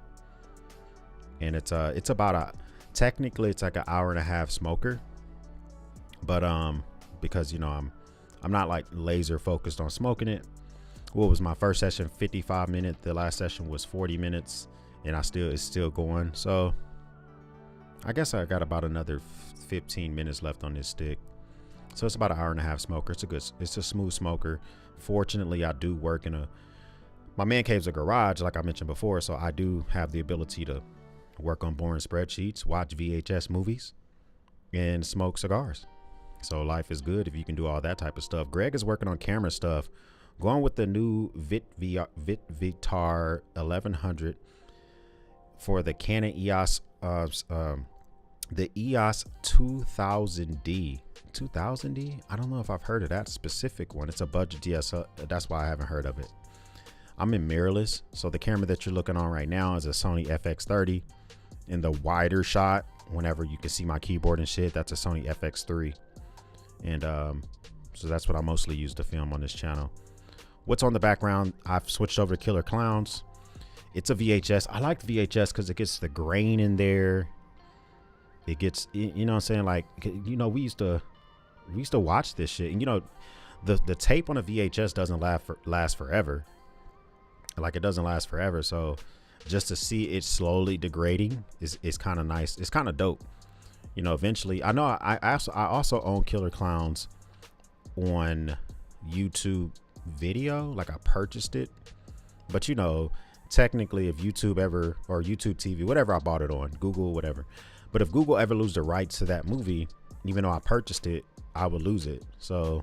and it's about technically it's like an hour and a half smoker, but because you know I'm not like laser focused on smoking it. What was my first session? 55 minutes. The last session was 40 minutes, and it's still going. So I guess I got about another 15 minutes left on this stick. So it's about an hour and a half smoker. It's a smooth smoker. Fortunately, I do work in my man cave's a garage, like I mentioned before, so I do have the ability to work on boring spreadsheets, watch VHS movies, and smoke cigars. So life is good if you can do all that type of stuff. Greg is working on camera stuff, going with the new Vitar 1100 for the Canon EOS, the EOS 2000D. 2000D? I don't know if I've heard of that specific one. It's a budget DSLR. That's why I haven't heard of it. I'm in mirrorless, so the camera that you're looking on right now is a Sony FX30. In the wider shot, whenever you can see my keyboard and shit, that's a Sony FX3. And so that's what I mostly use to film on this channel. What's on the background? I've switched over to Killer Clowns. It's a VHS. I like VHS because it gets the grain in there. It gets, you know what I'm saying? Like, you know, we used to watch this shit. And, you know, the tape on a VHS doesn't last forever. Like, it doesn't last forever. So just to see it slowly degrading is kind of nice. It's kind of dope. You know, eventually, I know I also own Killer Clowns on YouTube video. Like, I purchased it. But, you know, technically, if YouTube ever, or YouTube TV, whatever I bought it on, Google, whatever. But if Google ever lose the rights to that movie, even though I purchased it, I would lose it. So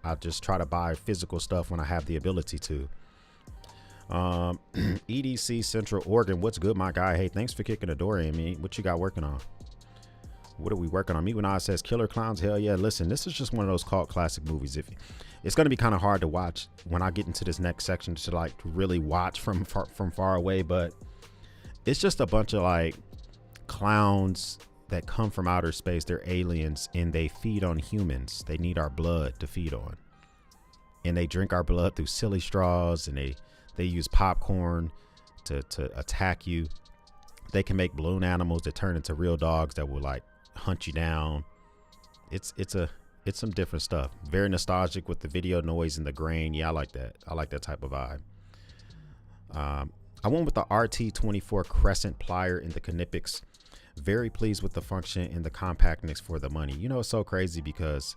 I just try to buy physical stuff when I have the ability to. EDC Central Oregon, what's good, my guy? Hey, thanks for kicking the door in, me. What you got working on? What are we working on? Me when I says Killer Clowns, hell yeah. Listen, this is just one of those cult classic movies. If it's going to be kind of hard to watch when I get into this next section to like really watch from far away, but it's just a bunch of like clowns that come from outer space. They're aliens and they feed on humans. They need our blood to feed on, and they drink our blood through silly straws, and they use popcorn to attack you. They can make balloon animals that turn into real dogs that will like hunt you down. It's some different stuff. Very nostalgic with the video noise and the grain. Yeah, I like that. I like that type of vibe. I went with the RT24 Crescent plier in the Knipex. Very pleased with the function and the compactness for the money. You know, it's so crazy because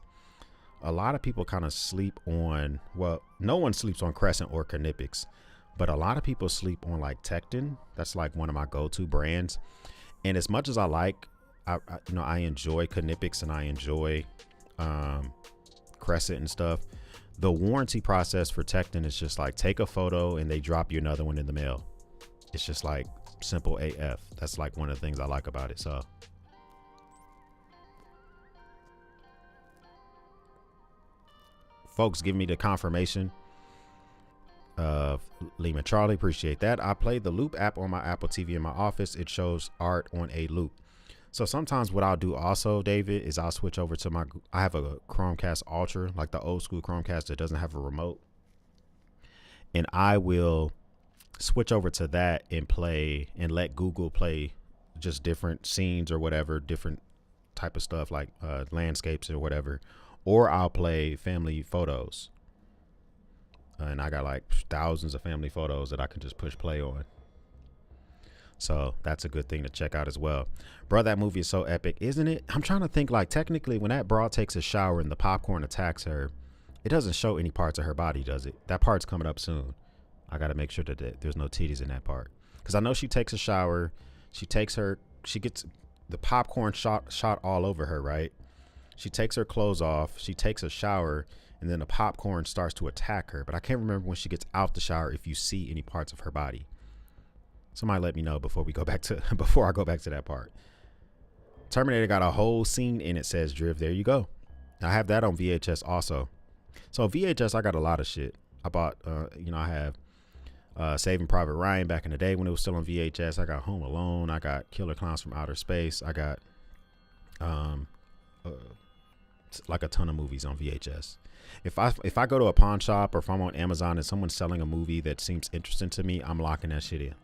a lot of people kind of sleep on, well, no one sleeps on Crescent or Knipex, but a lot of people sleep on like Tekton. That's like one of my go-to brands. And as much as I like, I enjoy Knipex and I enjoy Crescent and stuff. The warranty process for Tekton is just like take a photo and they drop you another one in the mail. It's just like simple AF. That's like one of the things I like about it. So folks, give me the confirmation of Lima Charlie. Appreciate that. I played the Loop app on my Apple TV in my office. It shows art on a loop. So sometimes what I'll do also, David, is I'll switch over to I have a Chromecast Ultra, like the old school Chromecast that doesn't have a remote. And I will switch over to that and play and let Google play just different scenes or whatever, different type of stuff like landscapes or whatever. Or I'll play family photos. And I got like thousands of family photos that I can just push play on. So that's a good thing to check out as well. Bro, that movie is so epic, isn't it? I'm trying to think, like, technically when that broad takes a shower and the popcorn attacks her, it doesn't show any parts of her body, does it? That part's coming up soon. I got to make sure that there's no titties in that part. Because I know she takes a shower. She gets the popcorn shot all over her, right? She takes her clothes off. She takes a shower. And then the popcorn starts to attack her. But I can't remember when she gets out the shower if you see any parts of her body. Somebody let me know before I go back to that part. Terminator got a whole scene in it, says Driv. There you go. I have that on VHS also. So VHS, I got a lot of shit. I bought, I have Saving Private Ryan back in the day when it was still on VHS. I got Home Alone. I got Killer Clowns from Outer Space. I got like a ton of movies on VHS. If I go to a pawn shop or if I'm on Amazon and someone's selling a movie that seems interesting to me, I'm locking that shit in.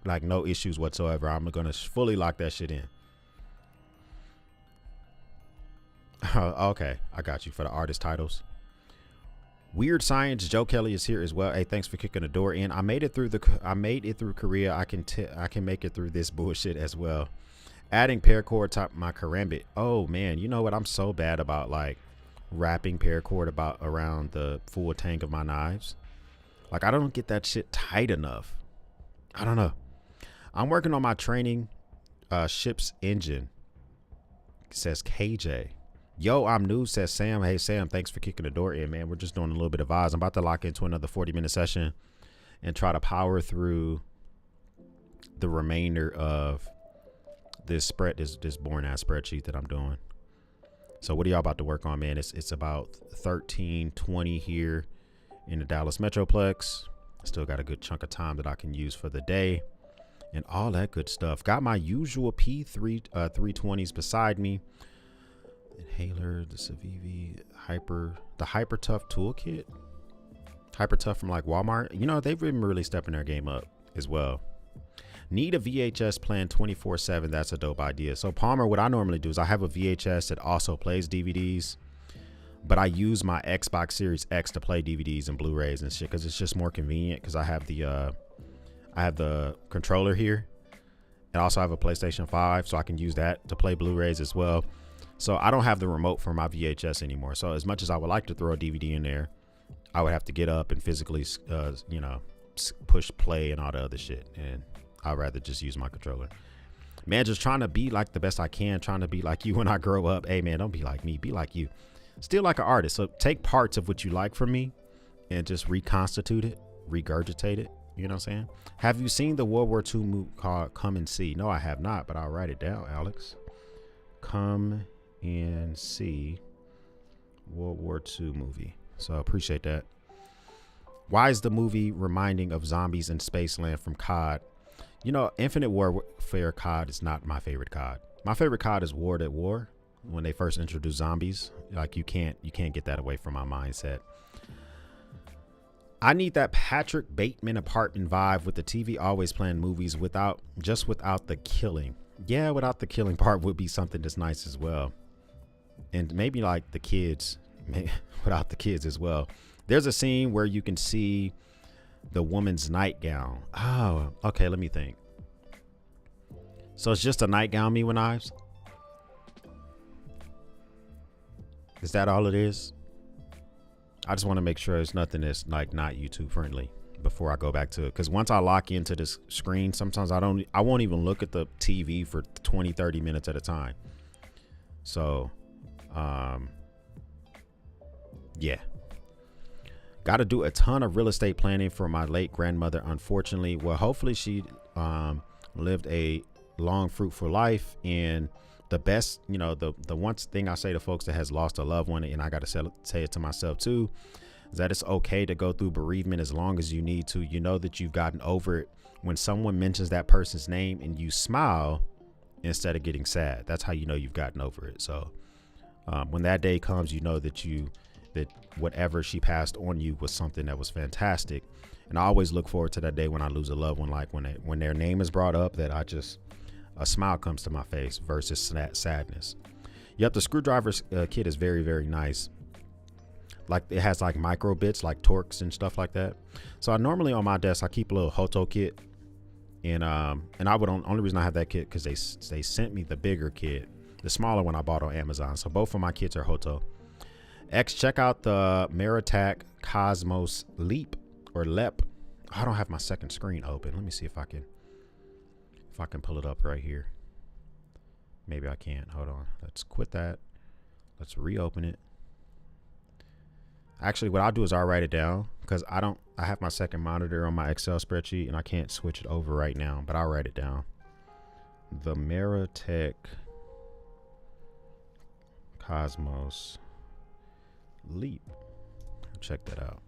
Like no issues whatsoever. I'm gonna fully lock that shit in. Okay, I got you for the artist titles. Weird Science, Joe Kelly is here as well. Hey, thanks for kicking the door in. I made it through Korea. I can make it through this bullshit as well. Adding paracord to my karambit. Oh man, you know what? I'm so bad about like wrapping paracord around the full tank of my knives. Like I don't get that shit tight enough. I don't know. I'm working on my training ship's engine. It says KJ. Yo, I'm new, says Sam. Hey, Sam, thanks for kicking the door in, man. We're just doing a little bit of vibes. I'm about to lock into another 40-minute session and try to power through the remainder of this boring-ass spreadsheet that I'm doing. So what are y'all about to work on, man? It's about 13:20 here in the Dallas Metroplex. Still got a good chunk of time that I can use for the day and all that good stuff. Got my usual P3 320s beside me. Inhaler, the Civivi, the Hyper Tough Toolkit. Hyper Tough from like Walmart. You know, they've been really stepping their game up as well. Need a VHS playing 24/7. That's a dope idea. So Palmer, what I normally do is I have a VHS that also plays DVDs, but I use my Xbox Series X to play DVDs and Blu-rays and shit because it's just more convenient because I have the controller here, and also I have a PlayStation 5, so I can use that to play Blu-rays as well. So I don't have the remote for my VHS anymore. So as much as I would like to throw a DVD in there, I would have to get up and physically, push play and all the other shit. And I'd rather just use my controller. Man, just trying to be like the best I can, trying to be like you when I grow up. Hey, man, don't be like me. Be like you. Still like an artist. So take parts of what you like from me and just reconstitute it, regurgitate it. You know what I'm saying? Have you seen the World War II movie called Come and See? No, I have not, but I'll write it down, Alex. Come and See World War II movie. So I appreciate that. Why is the movie reminding of Zombies in Spaceland from COD? You know, Infinite Warfare COD is not my favorite COD. My favorite COD is World at War. When they first introduced zombies, like you can't get that away from my mindset. I need that Patrick Bateman apartment vibe with the TV always playing movies without the killing. Yeah, without the killing part would be something that's nice as well. And maybe like the kids, without the kids as well. There's a scene where you can see the woman's nightgown. Oh, okay, let me think. So it's just a nightgown, me with knives? Is that all it is? I just want to make sure it's nothing that's like not YouTube friendly before I go back to it. Because once I lock into this screen, sometimes I won't even look at the TV for 20, 30 minutes at a time. So, yeah. Got to do a ton of real estate planning for my late grandmother, unfortunately. Well, hopefully she lived a long, fruitful life. And the best, the one thing I say to folks that has lost a loved one, and I got to say it to myself too, is that it's okay to go through bereavement as long as you need to. You know that you've gotten over it when someone mentions that person's name and you smile instead of getting sad. That's how you know you've gotten over it. So when that day comes, you know that whatever she passed on you was something that was fantastic. And I always look forward to that day when I lose a loved one, like when their name is brought up, that a smile comes to my face versus sadness. Yep, the screwdriver kit is very, very nice. Like it has like micro bits, like Torx and stuff like that. So I normally on my desk I keep a little Hoto kit, and I would only reason I have that kit because they sent me the bigger kit, the smaller one I bought on Amazon. So both of my kits are Hoto. Check out the Meritac Cosmos Leap or LEP. I don't have my second screen open. Let me see if I can pull it up right here. Maybe I can't. Hold on. Let's quit that. Let's reopen it. Actually, what I'll do is I'll write it down because I have my second monitor on my Excel spreadsheet and I can't switch it over right now, but I'll write it down. The Meritech Cosmos Leap. Check that out.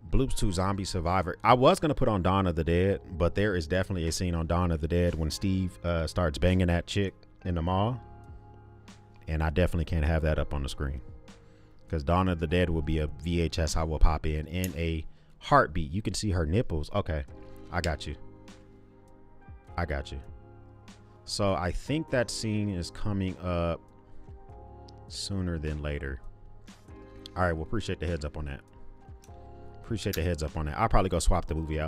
Bloops 2 Zombie Survivor. I was going to put on Dawn of the Dead, but there is definitely a scene on Dawn of the Dead when Steve starts banging that chick in the mall. And I definitely can't have that up on the screen. Because Dawn of the Dead will be a VHS I will pop in a heartbeat. You can see her nipples. Okay, I got you. So I think that scene is coming up sooner than later. All right, well, appreciate the heads up on that. I'll probably go swap the movie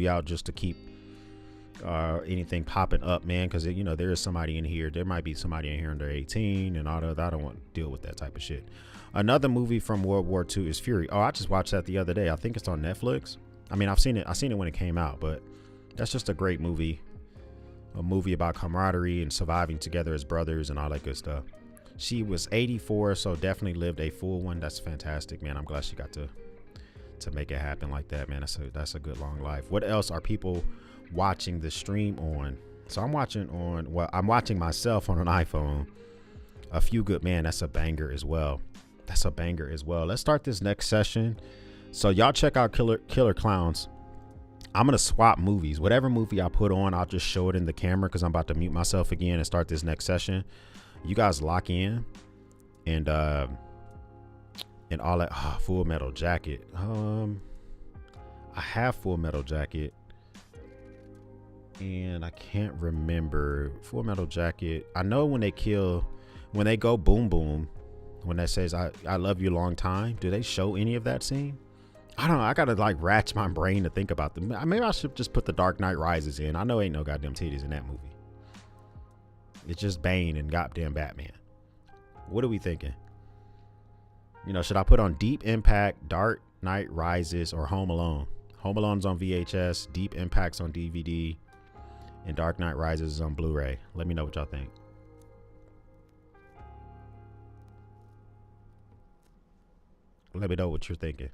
out. Just to keep anything popping up, man, because there is somebody in here. There might be somebody in here under 18 and all that. I don't want to deal with that type of shit. Another movie from World War II is Fury. Oh, I just watched that the other day. I think it's on Netflix. I mean, I've seen it when it came out, but that's just a great movie. A movie about camaraderie and surviving together as brothers and all that good stuff. She was 84, so definitely lived a full one. That's fantastic, man. I'm glad she got to make it happen like that, man. That's a good long life. What else are people watching the stream on? So I'm watching myself on an iPhone. A Few Good, man. That's a banger as well. Let's start this next session. So y'all check out Killer Clowns. I'm going to swap movies. Whatever movie I put on, I'll just show it in the camera because I'm about to mute myself again and start this next session. You guys lock in and all that. Full Metal Jacket. I have Full Metal Jacket and I can't remember. Full Metal Jacket. I know when they go boom boom, when that says I love you long time, do they show any of that scene? I don't know. I gotta like ratchet my brain to think about them. Maybe I should just put The Dark Knight Rises in. I know ain't no goddamn titties in that movie. It's just Bane and goddamn Batman. What are we thinking? You know, should I put on Deep Impact, Dark Knight Rises, or Home Alone? Home Alone's on VHS, Deep Impact's on DVD, and Dark Knight Rises is on Blu-ray. Let me know what y'all think. Let me know what you're thinking.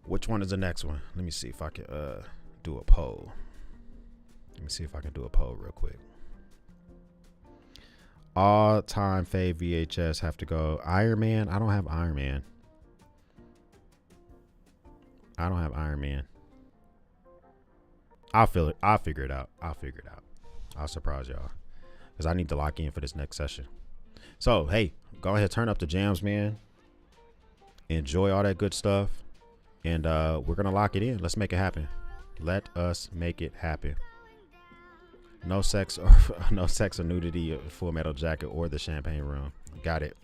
Which one is the next one? Let me see if I can do a poll. Let me see if I can do a poll real quick. All-time fave VHS have to go. Iron Man. I don't have Iron Man. I'll figure it out. I'll surprise y'all because I need to lock in for this next session. So, hey, go ahead, turn up the jams, man. Enjoy all that good stuff. And we're going to lock it in. Let's make it happen. Let us make it happen. No sex or nudity, Full Metal Jacket, or the Champagne Room. Got it.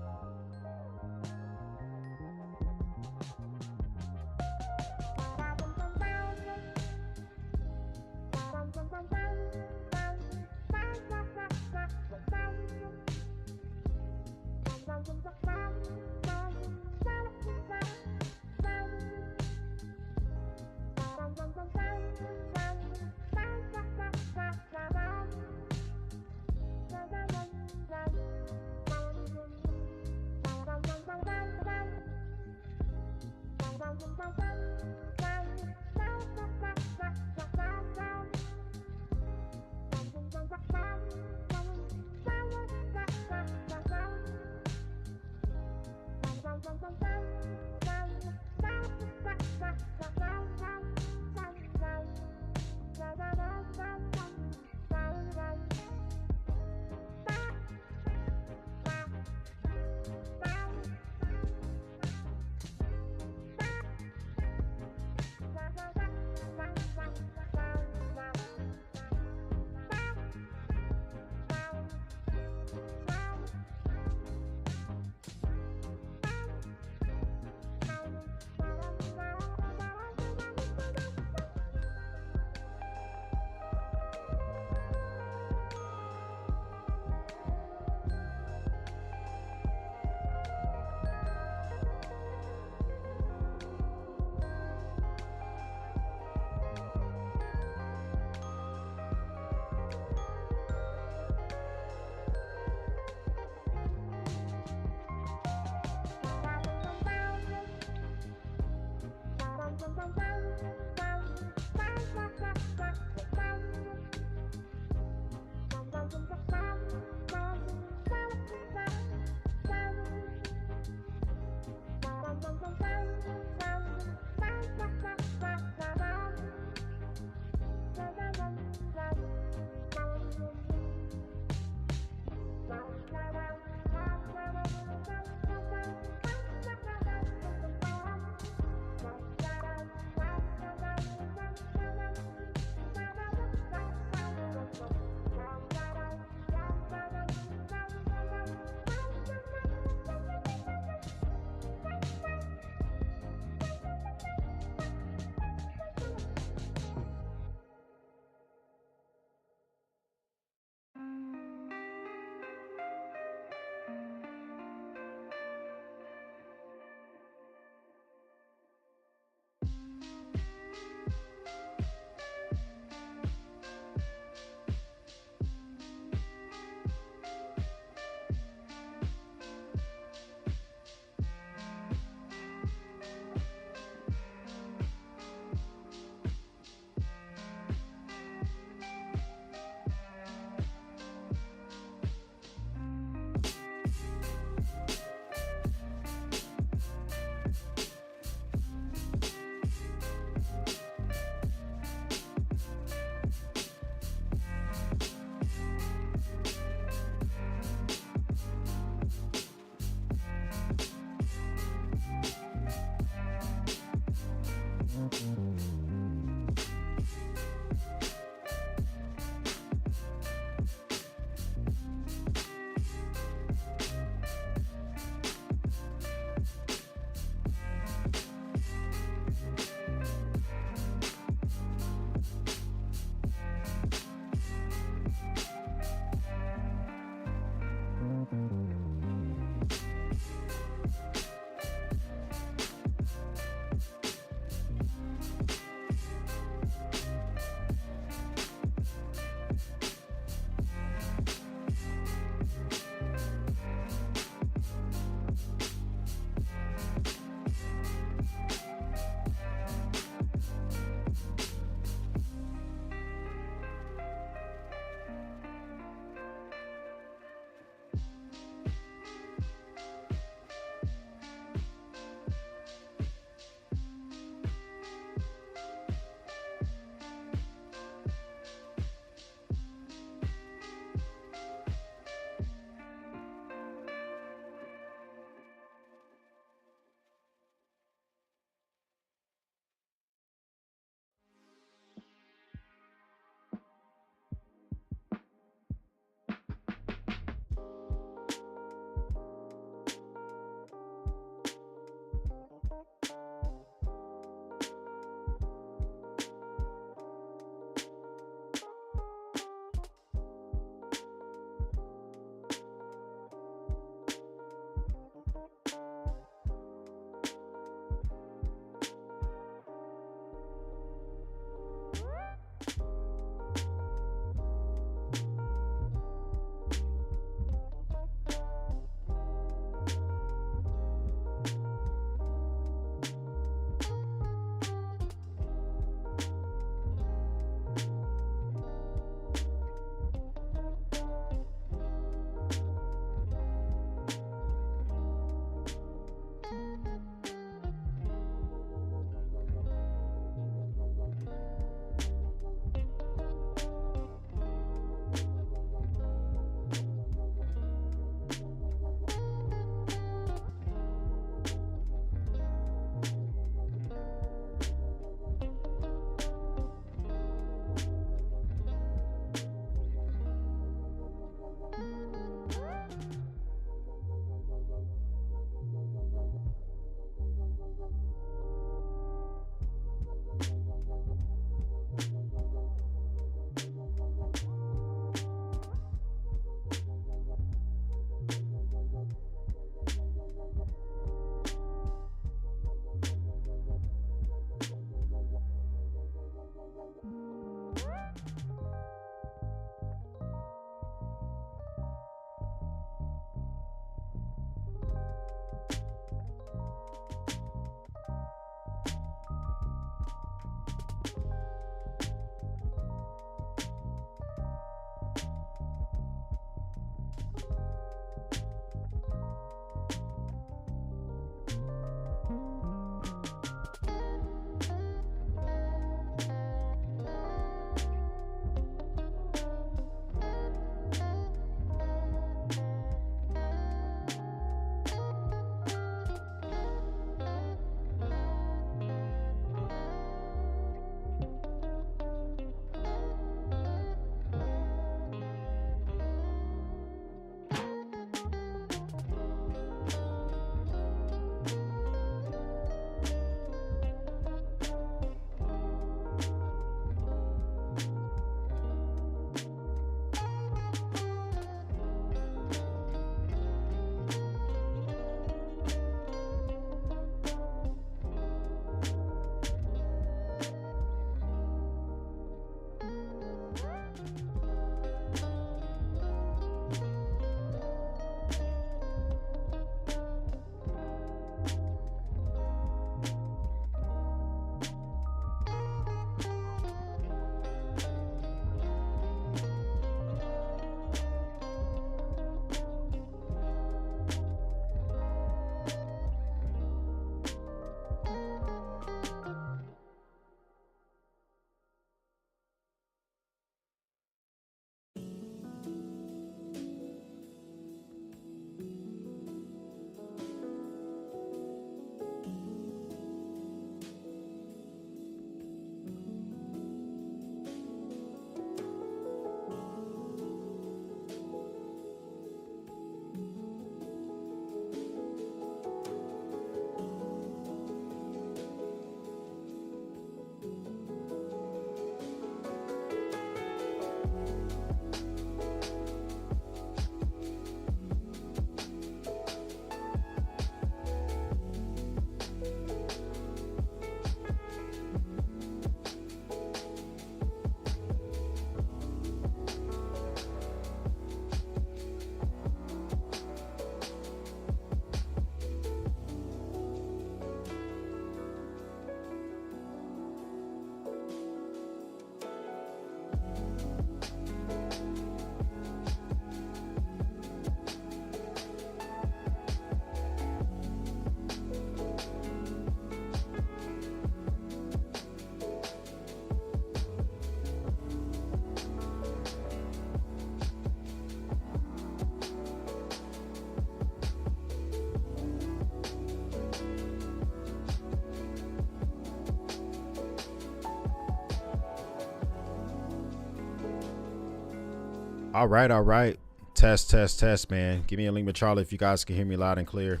All right, all right. Test, test, test, man. Give me a link with Charlie if you guys can hear me loud and clear.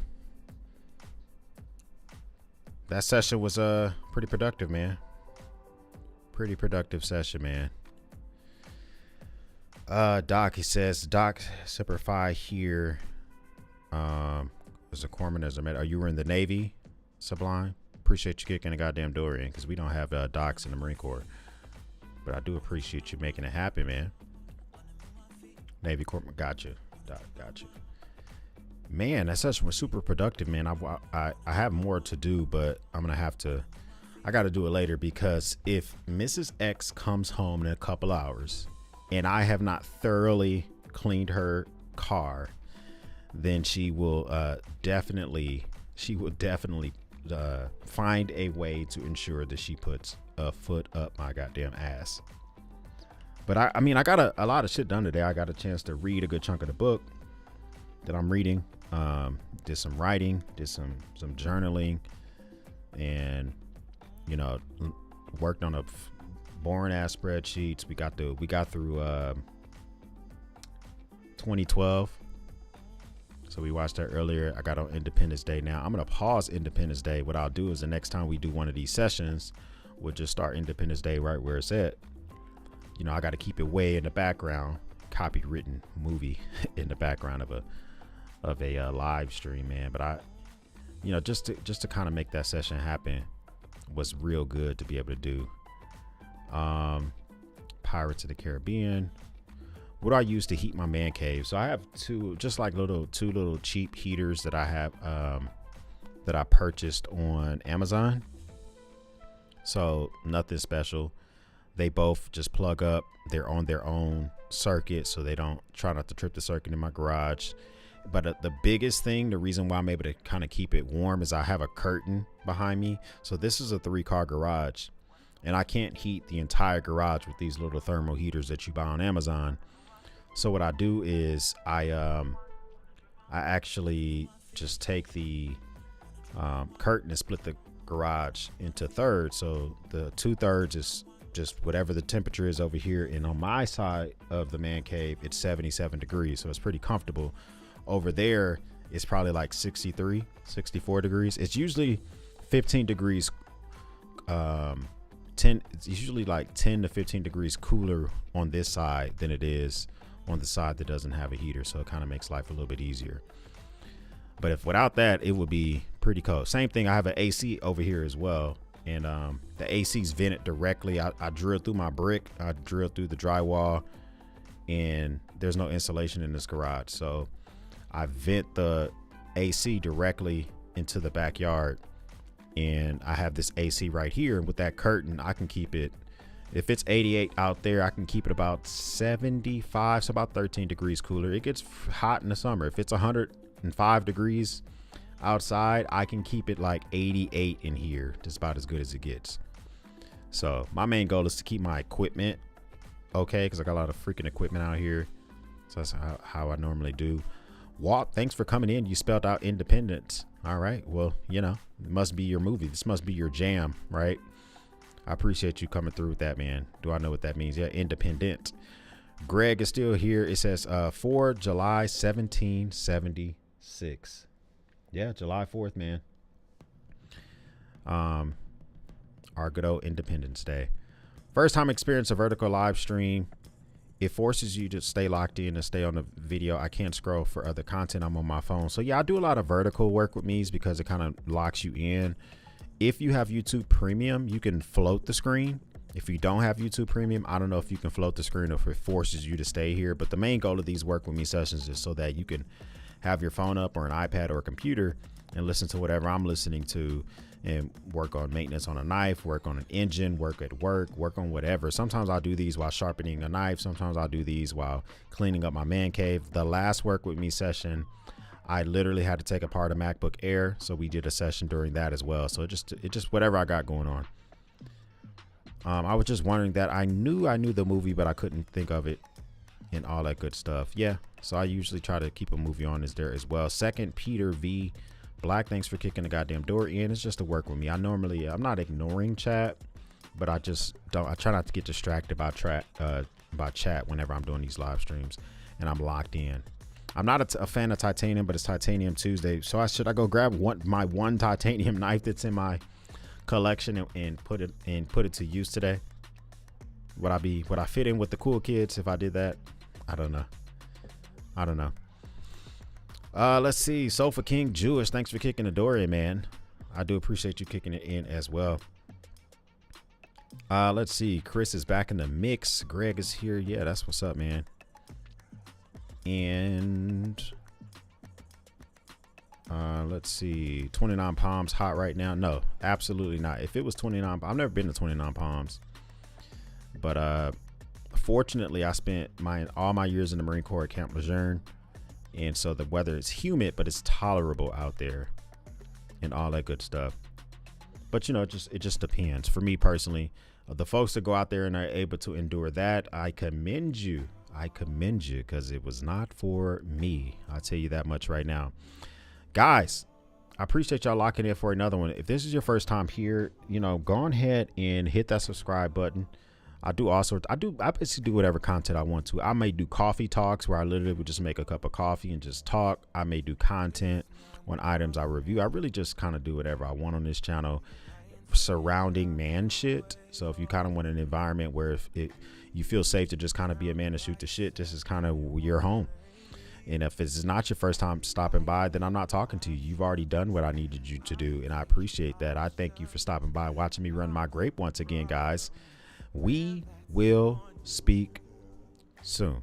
That session was pretty productive, man. Pretty productive session, man. Doc, he says, Doc Simplify here. Was a corpsman as a med. You were in the Navy, Sublime. Appreciate you kicking the goddamn door in because we don't have docs in the Marine Corps. But I do appreciate you making it happen, man. Navy corpsman, gotcha. Doc, gotcha. Man, that session was super productive, man. I have more to do, but I got to do it later because if Mrs. X comes home in a couple hours and I have not thoroughly cleaned her car, then she will definitely find a way to ensure that she puts a foot up my goddamn ass. But I mean, I got a lot of shit done today. I got a chance to read a good chunk of the book that I'm reading. Did some writing, did some journaling, and worked on a boring ass spreadsheets. We got through 2012. So we watched that earlier. I got on Independence Day now. I'm gonna pause Independence Day. What I'll do is the next time we do one of these sessions, we'll just start Independence Day right where it's at. I got to keep it way in the background, copywritten movie in the background of a live stream, man. But I, just to kind of make that session happen was real good to be able to do. Pirates of the Caribbean. What do I use to heat my man cave? So I have two little cheap heaters that I have that I purchased on Amazon. So nothing special. They both just plug up. They're on their own circuit, so they don't try not to trip the circuit in my garage. But the biggest thing, the reason why I'm able to kind of keep it warm, is I have a curtain behind me. So this is a 3-car garage, and I can't heat the entire garage with these little thermal heaters that you buy on Amazon. So what I do is I actually just take the curtain and split the garage into thirds. So the 2/3 is just whatever the temperature is over here, and on my side of the man cave it's 77 degrees, so it's pretty comfortable. Over there it's probably like 63, 64 degrees. It's usually 15 degrees it's usually like 10 to 15 degrees cooler on this side than it is on the side that doesn't have a heater, so it kind of makes life a little bit easier. But if without that, it would be pretty cold. Same thing, I have an AC over here as well, and the AC's vented directly. I drilled through my brick, I drilled through the drywall, and there's no insulation in this garage, so I vent the AC directly into the backyard, and I have this AC right here. And with that curtain, I can keep it, if it's 88 out there, I can keep it about 75, so about 13 degrees cooler. It gets hot in the summer. If it's 105 degrees outside, I can keep it like 88 in here. Just about as good as it gets. So my main goal is to keep my equipment okay, because I got a lot of freaking equipment out here. So that's how I normally do. Walt, thanks for coming in. You spelled out independence. All right, well, you know, it must be your movie. This must be your jam, right? I appreciate you coming through with that, man. Do I know what that means? Yeah, independent. Greg is still here. It says 4 July 1776. Yeah, July 4th, man. Our good old Independence Day. First time experience a vertical live stream. It forces you to stay locked in and stay on the video. I can't scroll for other content. I'm on my phone. So yeah, I do a lot of vertical work with me because it kind of locks you in. If you have YouTube Premium, you can float the screen. If you don't have YouTube Premium, I don't know if you can float the screen or if it forces you to stay here. But the main goal of these work with me sessions is so that you can have your phone up or an iPad or a computer and listen to whatever I'm listening to, and work on maintenance on a knife, work on an engine, work at work on whatever. Sometimes I'll do these while sharpening a knife. Sometimes I'll do these while cleaning up my man cave. The last work with me session, I literally had to take apart a MacBook Air, so we did a session during that as well. So it just whatever I got going on. I was just wondering that I knew the movie, but I couldn't think of it and all that good stuff. Yeah, so I usually try to keep a movie on is there as well. Second Peter V. Black, thanks for kicking the goddamn door in. It's just to work with me. I'm not ignoring chat, but I try not to get distracted by chat whenever I'm doing these live streams and I'm locked in. I'm not a fan of titanium, but it's Titanium Tuesday. So should I go grab my one titanium knife that's in my collection and put it to use today? Would I fit in with the cool kids if I did that? I don't know. Let's see. Sofa King Jewish, thanks for kicking the door in, man. I do appreciate you kicking it in as well. Let's see. Chris is back in the mix. Greg is here. Yeah, that's what's up, man. And let's see. 29 Palms hot right now? No, absolutely not. If it was 29, I've never been to 29 Palms. But fortunately, I spent all my years in the Marine Corps at Camp Lejeune. And so the weather is humid, but it's tolerable out there and all that good stuff. But, you know, it just depends. For me personally, the folks that go out there and are able to endure that, I commend you. Because it was not for me. I'll tell you that much right now. Guys, I appreciate y'all locking in for another one. If this is your first time here, you know, go ahead and hit that subscribe button. I basically do whatever content I want to. I may do coffee talks where I literally would just make a cup of coffee and just talk. I may do content on items I review. I really just kind of do whatever I want on this channel surrounding man shit. So if you kind of want an environment where you feel safe to just kind of be a man and shoot the shit, this is kind of your home. And if it's not your first time stopping by, then I'm not talking to you. You've already done what I needed you to do, and I appreciate that. I thank you for stopping by, watching me run my grape once again, guys. We will speak soon.